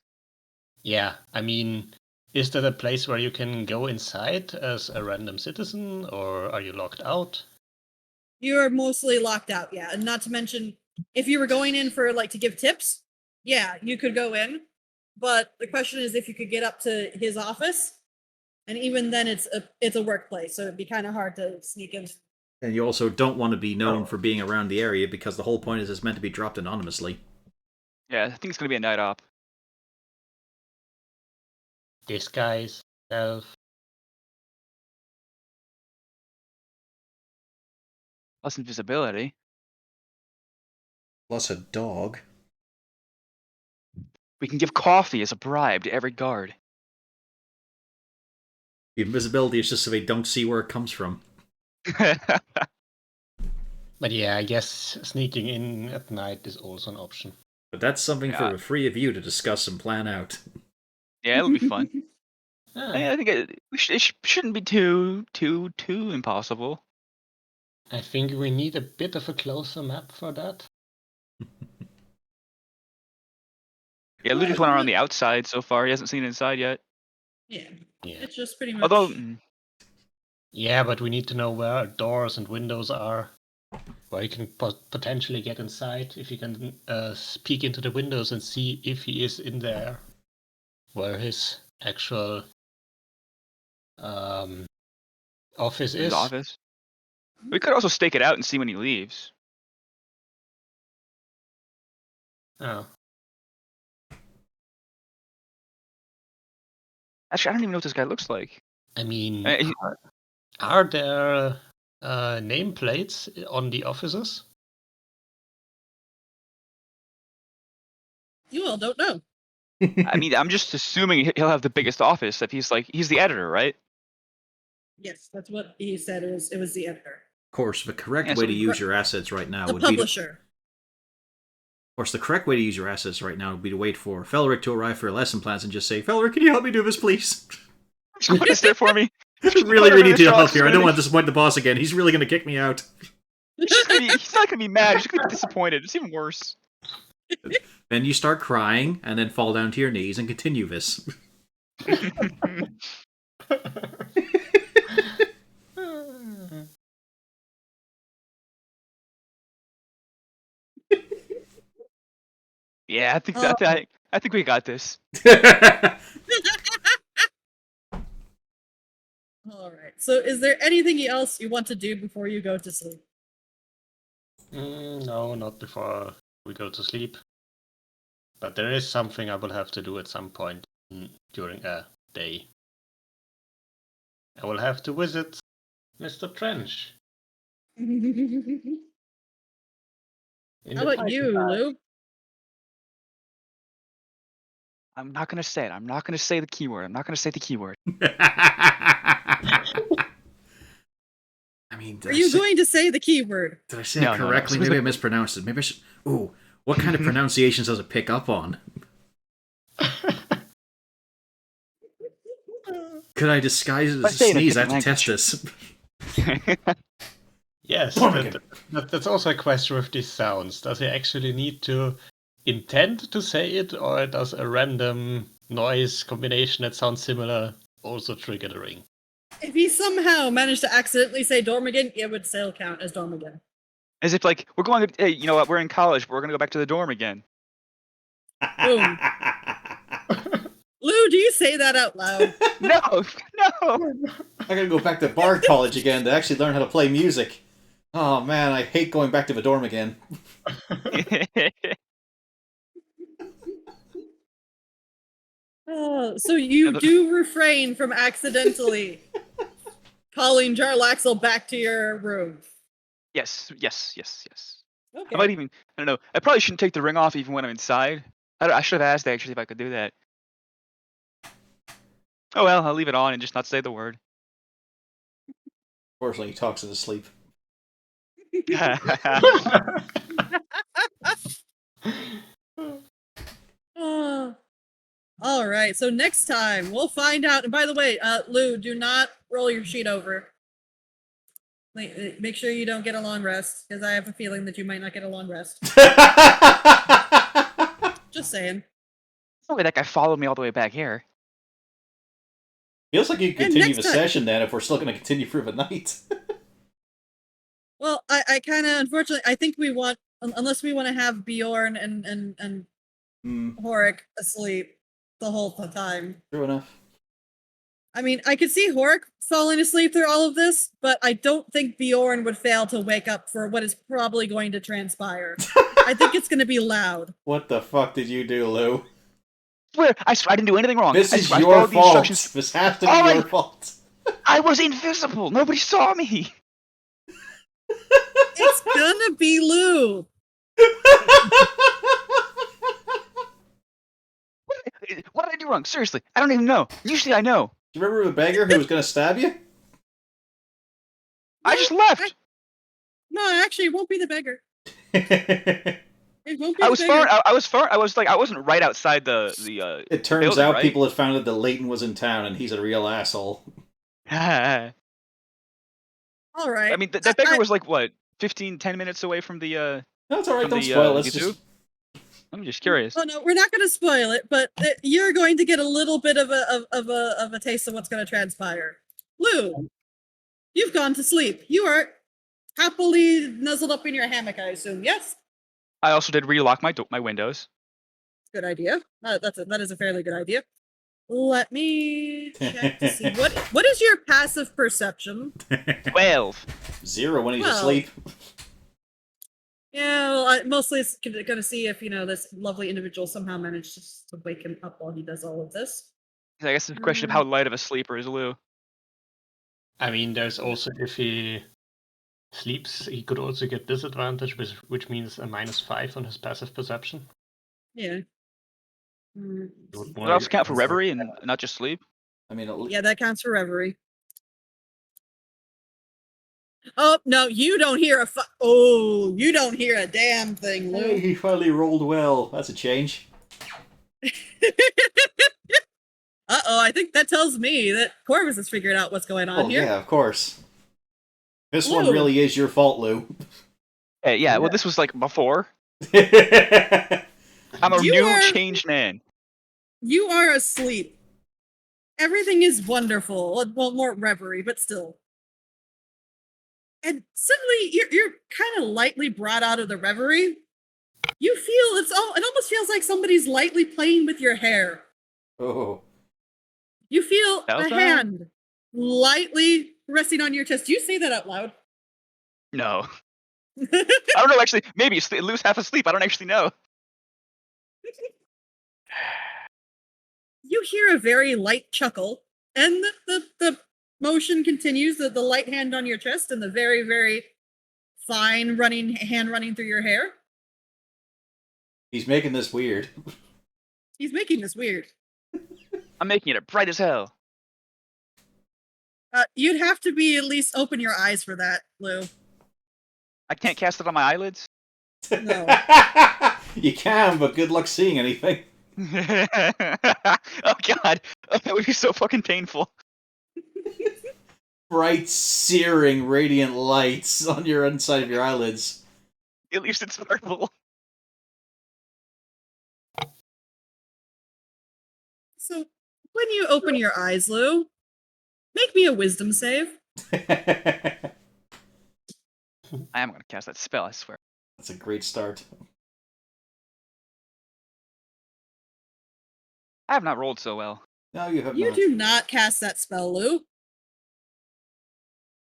Yeah, I mean, is that a place where you can go inside as a random citizen, or are you locked out? You are mostly locked out, yeah. And not to mention, if you were going in for to give tips, yeah, you could go in. But the question is if you could get up to his office, and even then it's a workplace, so it'd be kind of hard to sneak in. And you also don't want to be known for being around the area, because the whole point is it's meant to be dropped anonymously. Yeah, I think it's gonna be a night op. Disguise self. Plus invisibility. Plus a dog. We can give coffee as a bribe to every guard. The invisibility is just so they don't see where it comes from. But yeah, I guess sneaking in at night is also an option. But that's something Yeah. for the three of you to discuss and plan out. Yeah, it'll be fun. Ah, I think it shouldn't be too impossible. I think we need a bit of a closer map for that. Yeah, Lou just went around the outside so far. He hasn't seen inside yet. Yeah, Yeah. it's just pretty much. Although, Yeah, but we need to know where doors and windows are, where you can potentially get inside. If you can peek into the windows and see if he is in there, where his actual office his is. office. We could also stake it out and see when he leaves. Oh, Actually, I don't even know what this guy looks like. I mean, He- are there nameplates on the offices? You all don't know. I mean, I'm just assuming he'll have the biggest office. If he's the editor, right? Yes, that's what he said. It was the editor. course, the correct Yeah, way so to use your assets right now The would be... publisher. Of course, the correct way to use your assets right now would be to wait for Felric to arrive for your lesson plans and just say, Felric, can you help me do this, please? What is there for me? really need to help Astrology's here. I gonna don't be- want to disappoint the boss again. He's really going to kick me out. He's not gonna be mad. He's just gonna be disappointed. It's even worse. Then you start crying, and then fall down to your knees and continue this. Yeah, I think Oh. that I think we got this. All right. So, is there anything else you want to do before you go to sleep? No, not before we go to sleep. But there is something I will have to do at some point during a day. I will have to visit Mr. Trench. How in the about you, Titan Eye. Lou? I'm not gonna say it. I'm not gonna say the keyword. I'm not gonna say the keyword. I mean, Are you going to say the keyword? Did I say No, it no, no. correctly? Maybe I mispronounced it. Maybe I should... Ooh, what kind of pronunciations does it pick up on? Could I disguise it If I as a say it in a sneeze? I have to different test this. Yes, Bargain. that's also a question with these sounds. Does he actually need to intend to say it, or does a random noise combination that sounds similar also trigger the ring? If he somehow managed to accidentally say Dormigan, it would still count as Dormigan. As if like we're going. Hey, you know what? We're in college. But we're gonna go back to the dorm again. Boom. Lou, do you say that out loud? No, no. I gotta go back to Bard College again to actually learn how to play music. Oh man, I hate going back to the dorm again. Oh, so you do refrain from accidentally calling Jarlaxle back to your room. Yes. Okay. I might even. I don't know. I probably shouldn't take the ring off even when I'm inside. I should have asked actually if I could do that. Oh well, I'll leave it on and just not say the word. Fortunately, he talks in his sleep. Oh. All right. So next time we'll find out. And by the way, Lou, do not roll your sheet over. Make sure you don't get a long rest, because I have a feeling that you might not get a long rest. Just saying. No way that guy followed me all the way back here. Feels like you can And continue next the time- session then if we're still going to continue through the night. Well, I kind of, unfortunately, I think we want, unless we want to have Bjorn and Horik asleep the whole time. True enough. I mean, I could see Horik falling asleep through all of this, but I don't think Bjorn would fail to wake up for what is probably going to transpire. I think it's going to be loud. What the fuck did you do, Lou? I swear I didn't do anything wrong. This I is swear I your followed the fault. instructions. This has to be Oh, your fault. I was invisible. Nobody saw me. It's gonna be Lou. What did I do wrong? Seriously, I don't even know. Usually I know. Do you remember the beggar who was going to stab you? I just left. No, actually, it won't be the beggar. It won't be I the was beggar. far. I was far. I was like I wasn't right outside the. It turns building, out right? people had found out that Leighton was in town and he's a real asshole. I All right. mean, that beggar was like what 10 minutes away from the. No, it's alright, From don't the, spoil it. the It's just... I'm just curious. Oh no, we're not going to spoil it, but you're going to get a little bit of a taste of what's going to transpire. Lou, you've gone to sleep. You are happily nuzzled up in your hammock, I assume. Yes. I also did relock my windows. Good idea. That is a fairly good idea. Let me check to see what is your passive perception. 12. 0 when he's Well, asleep. Yeah, well, mostly it's going to see if this lovely individual somehow manages to wake him up while he does all of this. I guess it's a question of how light of a sleeper is Lou. I mean, there's also, if he sleeps, he could also get disadvantage, which means a -5 on his passive perception. Yeah. You would Would wanna also get count for something reverie like and not just sleep. I mean, Yeah, that counts for reverie. Oh, no, you don't hear you don't hear a damn thing, Lou. Hey, he finally rolled well. That's a change. Uh-oh, I think that tells me that Corvus has figured out what's going on Oh, here. yeah, of course. This Lou. one really is your fault, Lou. Hey, yeah, well, this was like before. Yeah. I'm a You new are- changed man. You are asleep. Everything is wonderful. Well, more reverie, but still. And suddenly, you're kind of lightly brought out of the reverie. You feel it almost feels like somebody's lightly playing with your hair. Oh. You feel a Elsa? hand lightly resting on your chest. Do you say that out loud? No. I don't know, actually. Maybe lose half asleep. I don't actually know. You hear a very light chuckle, and the motion continues, the light hand on your chest and the very, very fine hand running through your hair. He's making this weird. He's making this weird. I'm making it bright as hell. You'd have to be at least open your eyes for that, Lou. I can't cast it on my eyelids? No. You can, but good luck seeing anything. Oh, God. Oh, that would be so fucking painful. Bright, searing, radiant lights on your inside of your eyelids. At least it's purple. So, when you open your eyes, Lou, make me a wisdom save. I am going to cast that spell, I swear. That's a great start. I have not rolled so well. No, you have You not. do not cast that spell, Lou.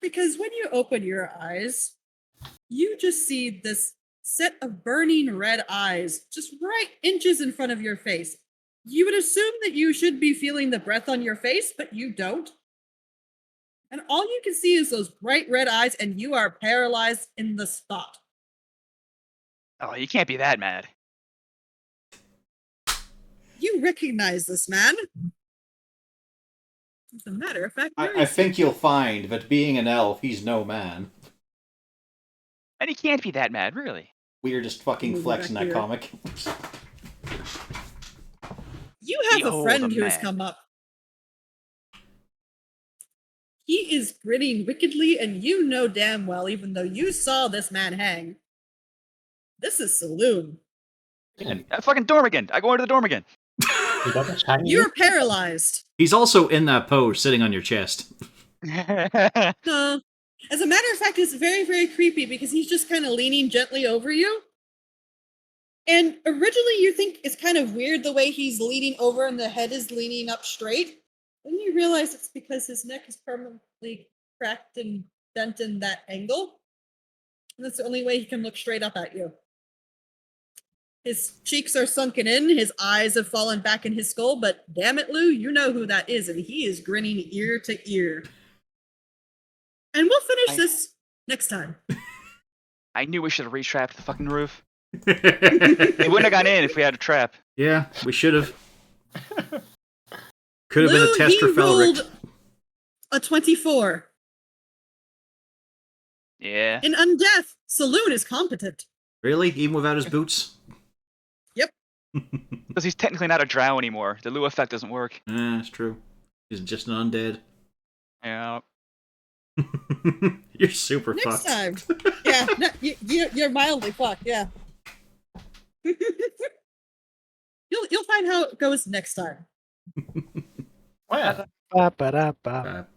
Because when you open your eyes, you just see this set of burning red eyes just right inches in front of your face. You would assume that you should be feeling the breath on your face, but you don't. And all you can see is those bright red eyes, and you are paralyzed in the spot. Oh, you can't be that mad. You recognize this man. As a matter of fact, I think you'll find that being an elf, he's no man. And he can't be that mad, really. Weirdest fucking Moving flex in back that here. comic. You have a Behold friend the who has man. come up. He is grinning wickedly, and you know damn well, even though you saw this man hang, this is Saloon. Fucking dorm again. I go into the dorm again. You got a shiny? You're paralyzed. He's also in that pose, sitting on your chest. As a matter of fact, it's very, very creepy because he's just kind of leaning gently over you. And originally you think it's kind of weird the way he's leaning over and the head is leaning up straight. Then you realize it's because his neck is permanently cracked and bent in that angle. And that's the only way he can look straight up at you. His cheeks are sunken in, his eyes have fallen back in his skull, but damn it, Lou, you know who that is, and he is grinning ear to ear. And we'll finish this next time. I knew we should have retrapped the fucking roof. It wouldn't have gone in if we had a trap. Yeah, we should have. Could have been Lou, a test for he Felric. rolled a 24. Yeah. In Undeath, Saloon is competent. Really? Even without his boots? Yep. Because he's technically not a drow anymore. The Lou effect doesn't work. That's true. He's just an undead. Yeah. You're super Next fucked. time. Yeah, no, you're mildly fucked, yeah. You'll find how it goes next time. Oh, yeah. Ba-ba-da-ba.